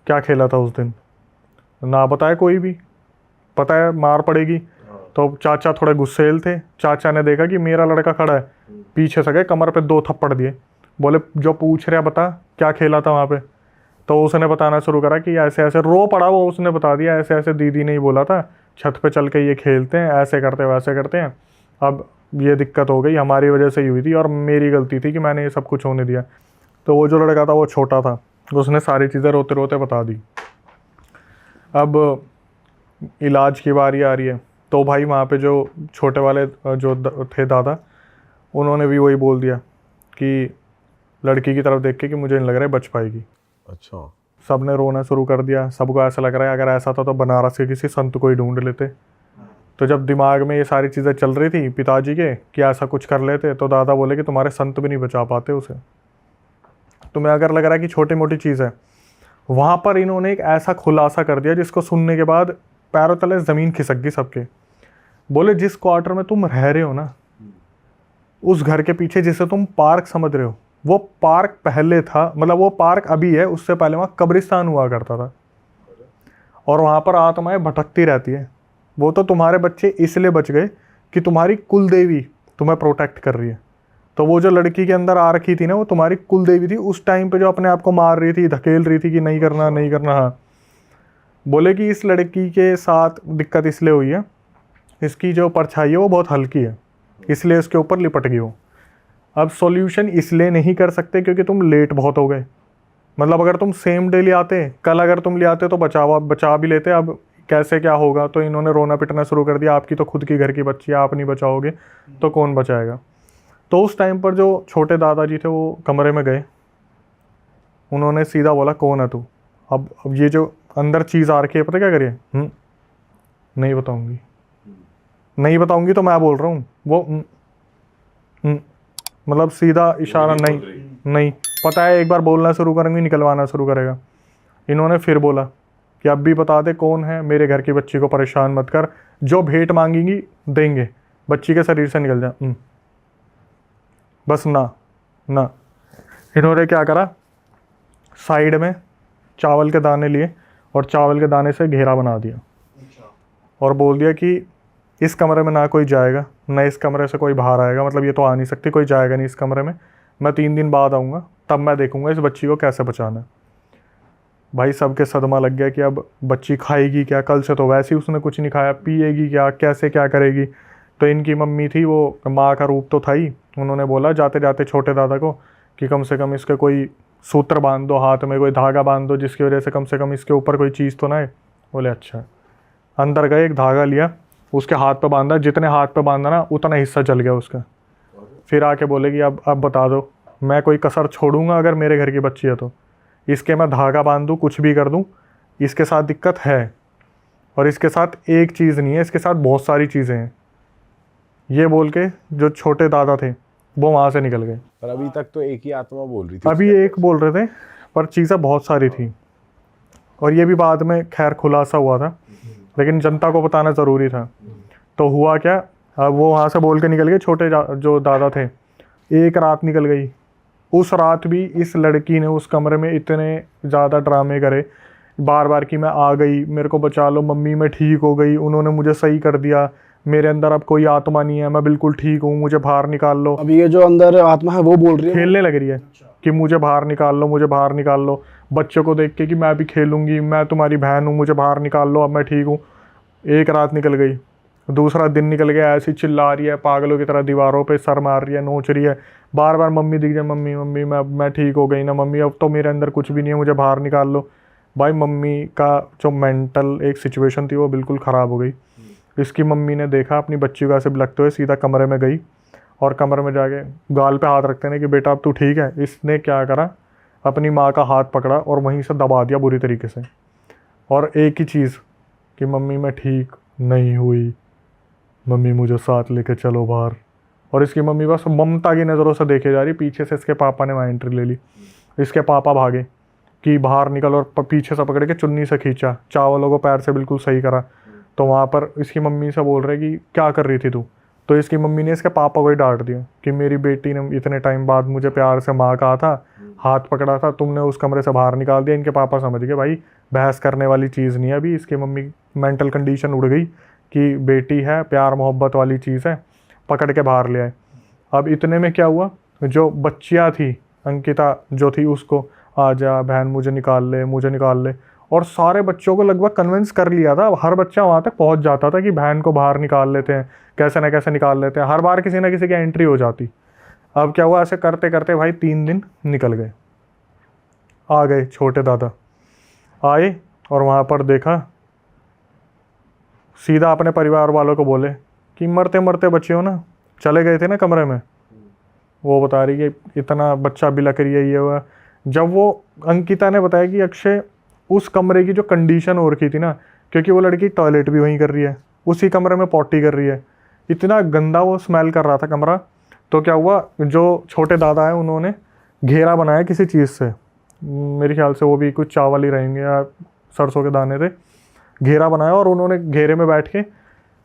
क्या खेला था उस दिन, ना बताया कोई भी, पता है मार पड़ेगी। तो चाचा थोड़े गुस्सेल थे, चाचा ने देखा कि मेरा लड़का खड़ा है, पीछे से गए कमर पे 2 थप्पड़ दिए। बोले जो पूछ रहा बता क्या खेला था वहाँ पे। तो उसने बताना शुरू करा कि ऐसे ऐसे, रो पड़ा वो, उसने बता दिया ऐसे ऐसे दीदी ने ही बोला था, छत पे चल के ये खेलते हैं, ऐसे करते वैसे करते हैं, अब ये दिक्कत हो गई, हमारी वजह से ही हुई थी और मेरी गलती थी कि मैंने ये सब कुछ होने दिया। तो वो जो लड़का था वो छोटा था, उसने सारी चीज़ें रोते रोते बता दी। अब इलाज की बारी आ रही है। तो भाई वहाँ पे जो छोटे वाले जो थे दादा, उन्होंने भी वही बोल दिया कि लड़की की तरफ देख के कि मुझे नहीं लग रहा है बच पाएगी। अच्छा। सब ने रोना शुरू कर दिया, सबको ऐसा लग रहा है अगर ऐसा था तो बनारस के किसी संत को ही ढूंढ लेते। तो जब दिमाग में ये सारी चीज़ें चल रही थी पिताजी के कि ऐसा कुछ कर लेते, तो दादा बोले कि तुम्हारे संत भी नहीं बचा पाते उसे, तुम्हें अगर लग रहा है कि छोटी मोटी चीज़ है। वहाँ पर इन्होंने एक ऐसा खुलासा कर दिया जिसको सुनने के बाद पैरों तले ज़मीन खिसक गई सबके। बोले जिस क्वार्टर में तुम रह रहे हो ना, उस घर के पीछे जिसे तुम पार्क समझ रहे हो, वो पार्क पहले था, मतलब वो पार्क अभी है, उससे पहले वहाँ कब्रिस्तान हुआ करता था। और वहाँ पर आत्माएं भटकती रहती है। वो तो तुम्हारे बच्चे इसलिए बच गए कि तुम्हारी कुल देवी तुम्हें प्रोटेक्ट कर रही है। तो वो जो लड़की के अंदर आ रखी थी ना, वो तुम्हारी कुल देवी थी उस टाइम पे, जो अपने आप को मार रही थी, धकेल रही थी कि नहीं करना नहीं करना। हाँ, बोले कि इस लड़की के साथ दिक्कत इसलिए हुई है, इसकी जो परछाई है वो बहुत हल्की है, इसलिए इसके ऊपर लिपट गई हो। अब सॉल्यूशन इसलिए नहीं कर सकते क्योंकि तुम लेट बहुत हो गए। मतलब अगर तुम सेम डे ले आते, कल अगर तुम ले आते तो बचा भी लेते। अब कैसे क्या होगा। तो इन्होंने रोना पिटना शुरू कर दिया, आपकी तो खुद की घर की बच्ची है, आप नहीं बचाओगे तो कौन बचाएगा। तो उस टाइम पर जो छोटे दादाजी थे वो कमरे में गए, उन्होंने सीधा बोला कौन है तू। अब ये जो अंदर चीज़ आ रखी है, पता क्या करिए, नहीं बताऊंगी, नहीं बताऊंगी तो मैं बोल रहा हूँ। वो मतलब सीधा इशारा, नहीं पता है, एक बार बोलना शुरू करेंगे निकलवाना शुरू करेगा। इन्होंने फिर बोला कि अब भी बता दे कौन है, मेरे घर की बच्ची को परेशान मत कर, जो भेंट मांगेंगी देंगे, बच्ची के शरीर से निकल जा। बस ना। इन्होंने क्या करा, साइड में चावल के दाने लिए और चावल के दाने से घेरा बना दिया और बोल दिया कि इस कमरे में ना कोई जाएगा, ना इस कमरे से कोई बाहर आएगा, मतलब ये तो आ नहीं सकती, कोई जाएगा नहीं इस कमरे में, मैं 3 दिन बाद आऊँगा, तब मैं देखूँगा इस बच्ची को कैसे बचाना है। भाई सबके सदमा लग गया कि अब बच्ची खाएगी क्या, कल से तो वैसे ही उसने कुछ नहीं खाया, पिएगी क्या, कैसे क्या करेगी। तो इनकी मम्मी थी, वो माँ का रूप तो था ही, उन्होंने बोला जाते जाते छोटे दादा को कि कम से कम इसके कोई सूत्र बांध दो, हाथ में कोई धागा बांध दो, जिसकी वजह से कम इसके ऊपर कोई चीज़ तो ना है। बोले अच्छा। अंदर गए, एक धागा लिया, उसके हाथ पे बांधा, जितने हाथ पे बांधा ना उतना हिस्सा जल गया उसका। फिर आके बोले कि अब बता दो, मैं कोई कसर छोड़ूंगा अगर मेरे घर की बच्ची है तो, इसके मैं धागा बांध दूँ, कुछ भी कर दूँ, इसके साथ दिक्कत है, और इसके साथ एक चीज़ नहीं है, इसके साथ बहुत सारी चीज़ें हैं। ये बोल के जो छोटे दादा थे वो वहाँ से निकल गए। पर अभी तक तो एक ही आत्मा बोल रही थी। अभी एक बोल रहे थे, पर चीज़ें बहुत सारी थी, और ये भी बाद में खैर खुलासा हुआ था, लेकिन जनता को बताना ज़रूरी था। तो हुआ क्या, अब वो वहाँ से बोल के निकल गए, छोटे जो दादा थे। एक रात निकल गई, उस रात भी इस लड़की ने उस कमरे में इतने ज़्यादा ड्रामे करे, बार बार कि मैं आ गई, मेरे को बचा लो मम्मी, मैं ठीक हो गई, उन्होंने मुझे सही कर दिया, मेरे अंदर अब कोई आत्मा नहीं है, मैं बिल्कुल ठीक हूँ, मुझे बाहर निकाल लो। अब ये जो अंदर आत्मा है वो बोल रही है, खेलने लग रही है कि मुझे बाहर निकाल लो, मुझे बाहर निकाल लो। बच्चों को देख के कि मैं भी खेलूंगी, मैं तुम्हारी बहन हूँ, मुझे बाहर निकाल लो, अब मैं ठीक हूँ। एक रात निकल गई, दूसरा दिन निकल गया, ऐसी चिल्ला रही है पागलों की तरह, दीवारों पे सर मार रही है, नोच रही है, बार बार मम्मी दिख जाए, मम्मी मम्मी मैं ठीक हो गई ना मम्मी, अब तो मेरे अंदर कुछ भी नहीं है, मुझे बाहर निकाल लो। भाई मम्मी का जो मेंटल एक सिचुएशन थी वो बिल्कुल ख़राब हो गई। इसकी मम्मी ने देखा अपनी बच्ची को ऐसे बिलखते हुए, सीधा कमरे में गई और कमरे में जाके गाल पे हाथ रखते हैं कि बेटा अब तू ठीक है। इसने क्या करा, अपनी माँ का हाथ पकड़ा और वहीं से दबा दिया बुरी तरीके से, और एक ही चीज़ कि मम्मी मैं ठीक नहीं हुई, मम्मी मुझे साथ लेके चलो बाहर। और इसकी मम्मी बस ममता की नज़रों से देखे जा रही, पीछे से इसके पापा ने वहाँ एंट्री ले ली। इसके पापा भागे कि बाहर निकल, और पीछे से पकड़ के चुन्नी से खींचा, चावलों को पैर से बिल्कुल सही करा। तो वहाँ पर इसकी मम्मी से बोल रहे कि क्या कर रही थी तू। तो इसकी मम्मी ने इसके पापा को ही डांट दिया कि मेरी बेटी ने इतने टाइम बाद मुझे प्यार से माँ कहा था, हाथ पकड़ा था, तुमने उस कमरे से बाहर निकाल दिया। इनके पापा समझ गए भाई बहस करने वाली चीज़ नहीं है अभी। इसकी मम्मी मेंटल कंडीशन उड़ गई कि बेटी है, प्यार मोहब्बत वाली चीज़ है, पकड़ के बाहर ले आए। अब इतने में क्या हुआ, जो बच्चियाँ थी, अंकिता जो थी, उसको आजा बहन मुझे निकाल ले, मुझे निकाल ले, और सारे बच्चों को लगभग कन्विंस कर लिया था। हर बच्चा वहाँ तक पहुँच जाता था कि बहन को बाहर निकाल लेते हैं, कैसे ना कैसे निकाल लेते हैं, हर बार किसी ना किसी की एंट्री हो जाती। अब क्या हुआ, ऐसे करते करते भाई 3 दिन निकल गए। आ गए छोटे दादा, आए और वहाँ पर देखा, सीधा अपने परिवार वालों को बोले कि मरते मरते बच्चे हो ना, चले गए थे ना कमरे में। वो बता रही कि इतना बच्चा बिलक रही है, ये हुआ। जब वो अंकिता ने बताया कि अक्षय उस कमरे की जो कंडीशन हो रखी थी ना, क्योंकि वो लड़की टॉयलेट भी वहीं कर रही है, उसी कमरे में पॉटी कर रही है, इतना गंदा वो स्मेल कर रहा था कमरा। तो क्या हुआ, जो छोटे दादा है उन्होंने घेरा बनाया किसी चीज़ से, मेरे ख्याल से वो भी कुछ चावल ही रहेंगे या सरसों के दाने थे, घेरा बनाया, और उन्होंने घेरे में बैठ के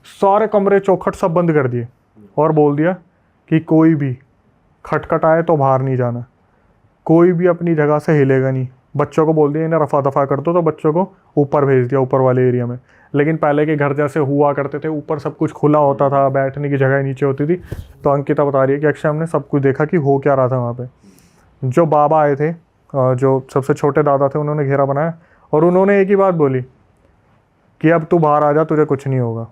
सारे कमरे चौखट सब बंद कर दिए और बोल दिया कि कोई भी खटखटाए तो बाहर नहीं जाना, कोई भी अपनी जगह से हिलेगा नहीं। बच्चों को बोल दिया इन्हें रफा दफा कर दो, तो बच्चों को ऊपर भेज दिया, ऊपर वाले एरिया में। लेकिन पहले के घर जैसे हुआ करते थे, ऊपर सब कुछ खुला होता था, बैठने की जगह नीचे होती थी। तो अंकिता बता रही है कि अक्षय हमने सब कुछ देखा कि हो क्या रहा था वहाँ पे। जो बाबा आए थे, जो सबसे छोटे दादा थे, उन्होंने घेरा बनाया और उन्होंने एक ही बात बोली कि अब तू बाहर आ जा, तुझे कुछ नहीं होगा।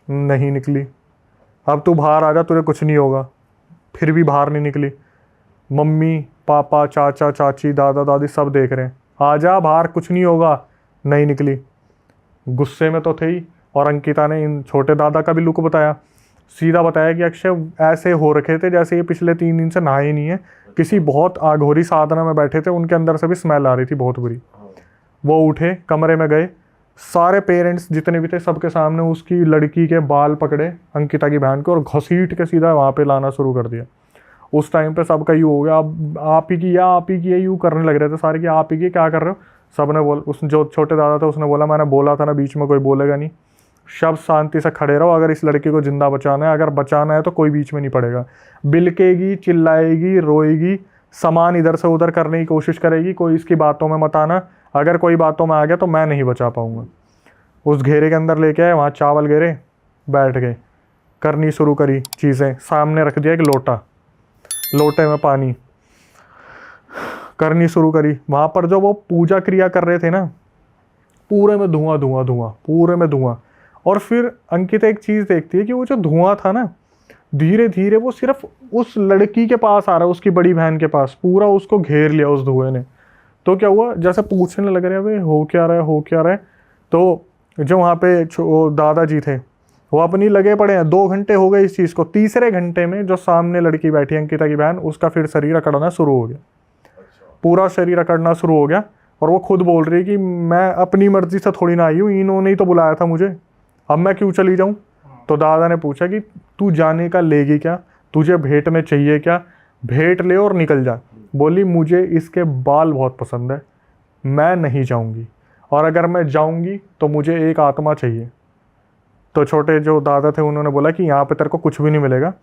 नहीं निकली। अब तू बाहर आ जा, तुझे कुछ नहीं होगा। फिर भी बाहर नहीं निकली। मम्मी पापा चाचा चाची दादा दादी सब देख रहे हैं, आ जा बाहर, कुछ नहीं होगा। नहीं निकली। गुस्से में तो थे ही, और अंकिता ने इन छोटे दादा का भी लुक बताया, सीधा बताया कि अक्षय ऐसे हो रखे थे जैसे ये पिछले 3 दिन से नहाए ही नहीं है, किसी बहुत आघोरी साधना में बैठे थे, उनके अंदर से भी स्मेल आ रही थी बहुत बुरी। वो उठे, कमरे में गए, सारे पेरेंट्स जितने भी थे सबके सामने उसकी लड़की के बाल पकड़े, अंकिता की बहन को, और घसीट के सीधा वहाँ पे लाना शुरू कर दिया। उस टाइम पे सबका यूँ हो गया, अब आप ही की या आप ही की, यूँ करने लग रहे थे सारे कि आप ही की, क्या कर रहे हो। सब ने उस जो छोटे दादा थे उसने बोला मैंने बोला था ना बीच में कोई बोलेगा नहीं, शब्द शांति से खड़े रहो, अगर इस लड़की को जिंदा बचाना है, अगर बचाना है तो कोई बीच में नहीं पड़ेगा। बिलकेगी, चिल्लाएगी, रोएगी, सामान इधर से उधर करने की कोशिश करेगी, कोई इसकी बातों में मत आना, अगर कोई बातों में आ गया तो मैं नहीं बचा पाऊंगा। उस घेरे के अंदर लेके आए, वहाँ चावल घेरे, बैठ गए, करनी शुरू करी चीज़ें। सामने रख दिया एक लोटा, लोटे में पानी, करनी शुरू करी। वहाँ पर जो वो पूजा क्रिया कर रहे थे ना, पूरे में धुआं धुआं धुआं, पूरे में धुआं। और फिर अंकिता एक चीज़ देखती है कि वो जो धुआं था ना, धीरे धीरे वो सिर्फ उस लड़की के पास आ रहा है, उसकी बड़ी बहन के पास, पूरा उसको घेर लिया उस धुएं ने। तो क्या हुआ, जैसे पूछने लग रहे हैं भाई हो क्या रहा है, हो क्या रहा है। तो जो वहाँ पे दादाजी थे वो अपनी लगे पड़े हैं। 2 घंटे हो गए इस चीज़ को। तीसरे घंटे में जो सामने लड़की बैठी अंकिता की बहन, उसका फिर शरीर अकड़ना शुरू हो गया, पूरा शरीर अकड़ना शुरू हो गया। और वो खुद बोल रही है कि मैं अपनी मर्जी से थोड़ी ना आई हूँ, इन्होंने ही तो बुलाया था मुझे, अब मैं क्यों चली जाऊँ। तो दादा ने पूछा कि तू जाने का लेगी क्या, तुझे भेंट में चाहिए क्या, भेंट ले और निकल जा। बोली मुझे इसके बाल बहुत पसंद है, मैं नहीं जाऊंगी, और अगर मैं जाऊंगी तो मुझे एक आत्मा चाहिए। तो छोटे जो दादा थे उन्होंने बोला कि यहाँ पे तेरे को कुछ भी नहीं मिलेगा,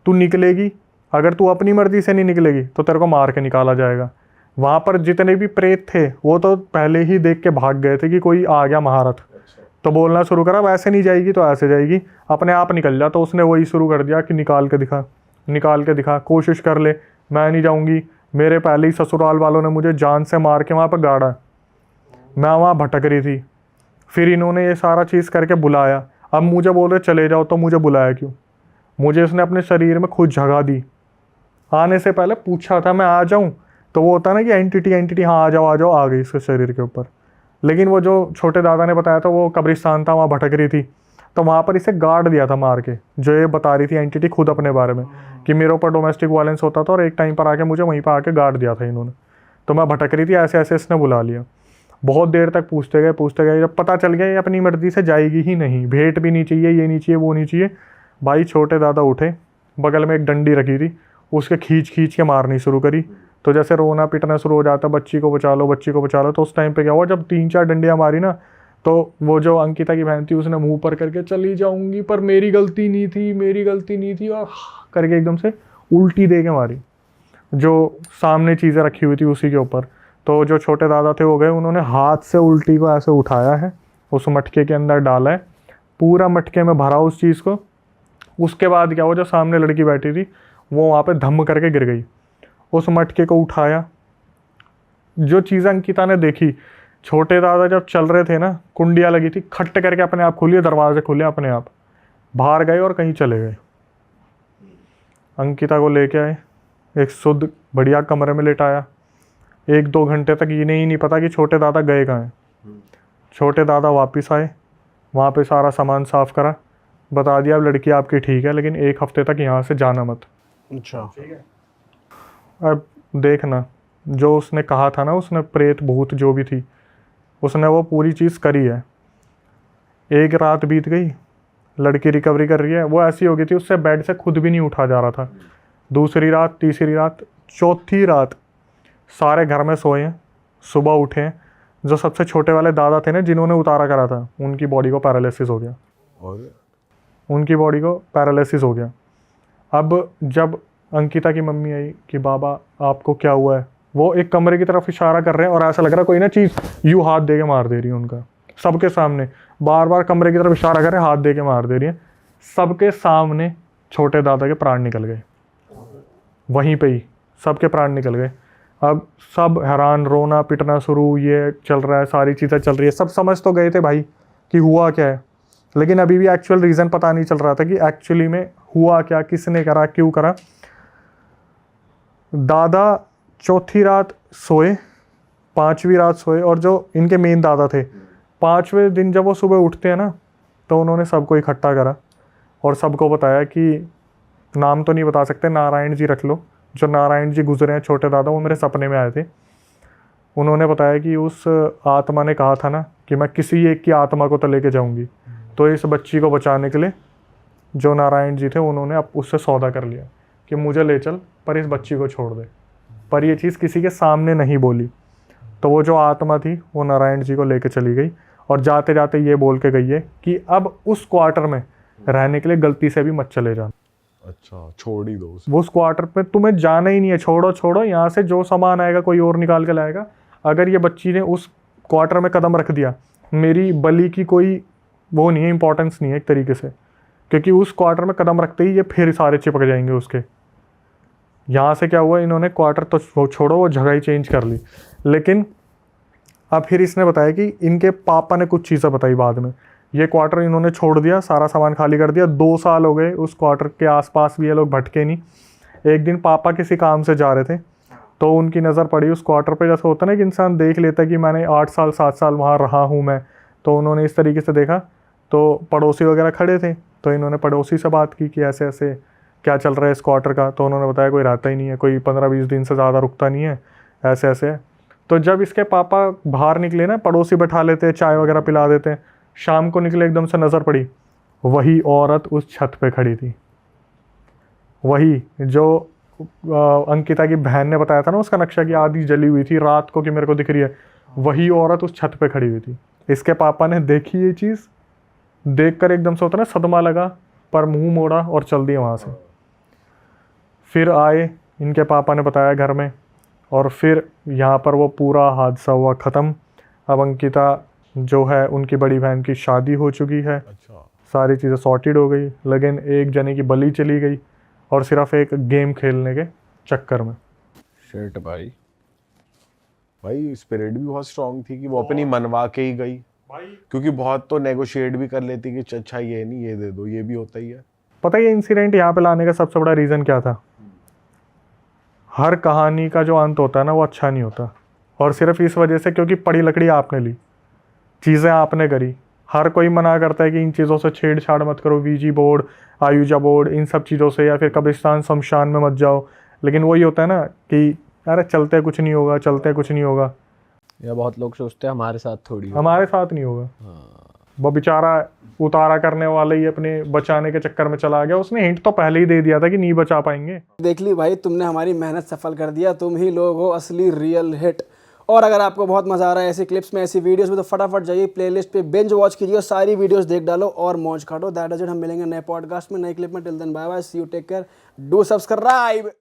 तू निकलेगी, अगर तू अपनी मर्जी से नहीं निकलेगी तो तेरे को मार के निकाला जाएगा। वहाँ पर जितने भी प्रेत थे वो तो पहले ही देख के भाग गए थे कि कोई आ गया महारथ। तो बोलना शुरू करा, वैसे नहीं जाएगी तो ऐसे जाएगी, अपने आप निकल जा। तो उसने वही शुरू कर दिया कि निकाल के दिखा, निकाल के दिखा, कोशिश कर ले, मैं नहीं जाऊँगी, मेरे पहले ही ससुराल वालों ने मुझे जान से मार के वहाँ पर गाड़ा, मैं वहाँ भटक रही थी। फिर इन्होंने ये सारा चीज़ करके बुलाया, अब मुझे बोल रहे चले जाओ, तो मुझे बुलाया क्यों? मुझे उसने अपने शरीर में खुद जगह दी, आने से पहले पूछा था मैं आ जाऊं, तो वो होता ना कि एंटिटी हाँ आ जाओ, आ गई इसके शरीर के ऊपर। लेकिन वो जो छोटे दादा ने बताया था वो कब्रिस्तान था, वहाँ भटक रही थी, तो वहाँ पर इसे गाड़ दिया था मार के। जो ये बता रही थी एंटिटी खुद अपने बारे में कि मेरे ऊपर डोमेस्टिक वायलेंस होता था और एक टाइम पर आके मुझे वहीं पर आके गाड़ दिया था इन्होंने, तो मैं भटक रही थी, ऐसे ऐसे इसने बुला लिया। बहुत देर तक पूछते गए, जब पता चल गया ये अपनी मर्जी से जाएगी ही नहीं, भेंट भी नहीं चाहिए, ये नहीं चाहिए, वो नहीं चाहिए। भाई छोटे दादा उठे, बगल में एक डंडी रखी थी, उसके खींच के मारनी शुरू करी। तो जैसे रोना पिटना शुरू हो जाता, बच्ची को बचा लो, बच्ची को बचा लो। तो उस टाइम पे क्या हुआ, जब 3-4 डंडियाँ मारी ना, तो वो जो अंकिता की बहन थी उसने मुंह पर करके चली जाऊंगी पर मेरी गलती नहीं थी, मेरी गलती नहीं थी, और करके एकदम से उल्टी दे के मारी, जो सामने चीज़ें रखी हुई थी उसी के ऊपर। तो जो छोटे दादा थे वो गए, उन्होंने हाथ से उल्टी को ऐसे उठाया है, उस मटके के अंदर डाला है, पूरा मटके में भरा उस चीज़ को। उसके बाद क्या हुआ, जो सामने लड़की बैठी थी वो वहाँ पे धम्म करके गिर गई। उस मटके को उठाया, जो चीज़ अंकिता ने देखी, छोटे दादा जब चल रहे थे ना, कुंडियाँ लगी थी, खट करके अपने आप खुली, दरवाजे खुले अपने आप, बाहर गए और कहीं चले गए। अंकिता को लेके आए, एक शुद्ध बढ़िया कमरे में लेटाया। 1-2 घंटे तक इन्हें ही नहीं पता कि छोटे दादा गए कहाँ हैं। छोटे दादा वापस आए, वहाँ पे सारा सामान साफ करा, बता दिया अब लड़की आपकी ठीक है, लेकिन 1 हफ्ते तक यहाँ से जाना मत। अच्छा, अब देखना, जो उसने कहा था ना, उसने प्रेत भूत जो भी थी, उसने वो पूरी चीज़ करी है। 1 रात बीत गई, लड़की रिकवरी कर रही है, वो ऐसी हो गई थी उससे बेड से खुद भी नहीं उठा जा रहा था। 2री रात, 3री रात, 4थी रात सारे घर में सोए हैं, सुबह उठे हैं। जो सबसे छोटे वाले दादा थे ना, जिन्होंने उतारा करा था, उनकी बॉडी को पैरालिसिस हो गया, और उनकी बॉडी को पैरालिसिस हो गया। अब जब अंकिता की मम्मी आई कि बाबा आपको क्या हुआ है, वो एक कमरे की तरफ इशारा कर रहे हैं और ऐसा लग रहा है कोई ना चीज़ यूँ हाथ दे के मार दे रही है उनका, सबके सामने बार बार कमरे की तरफ इशारा कर रहे हैं, हाथ दे के मार दे रही है। सबके सामने छोटे दादा के प्राण निकल गए, वहीं पे ही सबके प्राण निकल गए। अब सब हैरान, रोना पिटना शुरू, ये चल रहा है, सारी चीज़ें चल रही है। सब समझ तो गए थे भाई कि हुआ क्या है, लेकिन अभी भी एक्चुअल रीज़न पता नहीं चल रहा था कि एक्चुअली में हुआ क्या, किसने करा, क्यों करा। दादा 4थी रात सोए, 5वीं रात सोए, और जो इनके मेन दादा थे, 5वें दिन जब वो सुबह उठते हैं ना, तो उन्होंने सबको इकट्ठा करा और सबको बताया कि नाम तो नहीं बता सकते, नारायण जी रख लो। जो नारायण जी गुजरे हैं छोटे दादा, वो मेरे सपने में आए थे। उन्होंने बताया कि उस आत्मा ने कहा था ना कि मैं किसी एक की आत्मा को तो लेके जाऊंगी, तो इस बच्ची को बचाने के लिए जो नारायण जी थे उन्होंने अब उससे सौदा कर लिया कि मुझे ले चल पर इस बच्ची को छोड़ दे। पर ये चीज़ किसी के सामने नहीं बोली। तो वो जो आत्मा थी वो नारायण जी को लेके चली गई और जाते जाते ये बोल के गई है कि अब उस क्वार्टर में रहने के लिए गलती से भी मत चले जाना। अच्छा, छोड़ ही दो उसे। वो उस क्वार्टर पे तुम्हें जाना ही नहीं है, छोड़ो, यहाँ से जो सामान आएगा कोई और निकाल के लाएगा। अगर ये बच्ची ने उस क्वार्टर में कदम रख दिया, मेरी बलि की कोई वो नहीं है, इंपॉर्टेंस नहीं है एक तरीके से, क्योंकि उस क्वार्टर में कदम रखते ही ये फिर सारे चिपक जाएंगे उसके। यहाँ से क्या हुआ, इन्होंने क्वार्टर तो छोड़ो, वो जगह ही चेंज कर ली। लेकिन अब फिर इसने बताया कि इनके पापा ने कुछ चीज़ें बताई बाद में। ये क्वार्टर इन्होंने छोड़ दिया, सारा सामान खाली कर दिया। 2 साल हो गए उस क्वार्टर के आसपास भी ये लोग भटके नहीं। एक दिन पापा किसी काम से जा रहे थे तो उनकी नज़र पड़ी उस क्वार्टर पे। जैसे होता है ना कि इंसान देख लेता है कि मैंने 8 साल 7 साल वहाँ रहा हूँ मैं, तो उन्होंने इस तरीके से देखा। तो पड़ोसी वगैरह खड़े थे, तो इन्होंने पड़ोसी से बात की कि ऐसे ऐसे क्या चल रहा है इस क्वार्टर का। तो उन्होंने बताया कोई रहता ही नहीं है, कोई 15-20 दिन से ज़्यादा रुकता नहीं है, ऐसे ऐसे। तो जब इसके पापा बाहर निकले ना, पड़ोसी बैठा लेते, चाय वगैरह पिला देते, शाम को निकले, एकदम से नज़र पड़ी वही औरत उस छत पे खड़ी थी। वही जो अंकिता की बहन ने बताया था ना, उसका नक्शा की आधी जली हुई थी रात को कि मेरे को दिख रही है, वही औरत उस छत पे खड़ी हुई थी। इसके पापा ने देखी ये चीज़, देखकर एकदम से होता ना सदमा लगा, पर मुंह मोड़ा और चल दिए वहाँ से। फिर आए, इनके पापा ने बताया घर में, और फिर यहाँ पर वो पूरा हादसा हुआ ख़त्म। अब अंकिता जो है उनकी बड़ी बहन की शादी हो चुकी है, अच्छा, सारी चीज़ें सॉर्टेड हो गई, लेकिन एक जने की बलि चली गई और सिर्फ एक गेम खेलने के चक्कर में। शिट भाई। भाई स्पिरिट भी बहुत स्ट्रांग थी कि वो अपनी मनवा के ही गई, क्योंकि बहुत तो नेगोशिएट भी कर लेती कि अच्छा ये नहीं, ये दे दो, ये भी होता ही है। पता है ये इंसिडेंट यहाँ पे लाने का सबसे बड़ा रीज़न क्या था? हर कहानी का जो अंत होता है ना वो अच्छा नहीं होता, और सिर्फ इस वजह से क्योंकि पड़ी लकड़ी आपने ली, चीज़ें आपने करी। हर कोई मना करता है कि इन चीज़ों से छेड़छाड़ मत करो, वीजी बोर्ड, आयुजा बोर्ड, इन सब चीज़ों से, या फिर कब्रिस्तान शमशान में मत जाओ। लेकिन वही होता है ना कि अरे चलते कुछ नहीं होगा, चलते कुछ नहीं होगा, या बहुत लोग सोचते हैं हमारे साथ थोड़ी हो। हमारे साथ नहीं होगा। वो बेचारा उतारा करने वाले ही अपने बचाने के चक्कर में चला गया। उसने हिंट तो पहले ही दे दिया था कि नहीं बचा पाएंगे। देख ली भाई, तुमने हमारी मेहनत सफल कर दिया, तुम ही लोग हो असली रियल हिट। और अगर आपको बहुत मजा आ रहा है ऐसी क्लिप्स में, ऐसी वीडियोस में, तो फटाफट जाइए प्लेलिस्ट पे बिंज वॉच कीजिए, सारी वीडियोस देख डालो और मौज काटो। That is it. हम मिलेंगे नए पॉडकास्ट में, नए क्लिप में। Till then bye bye, see you, take care, do subscribe.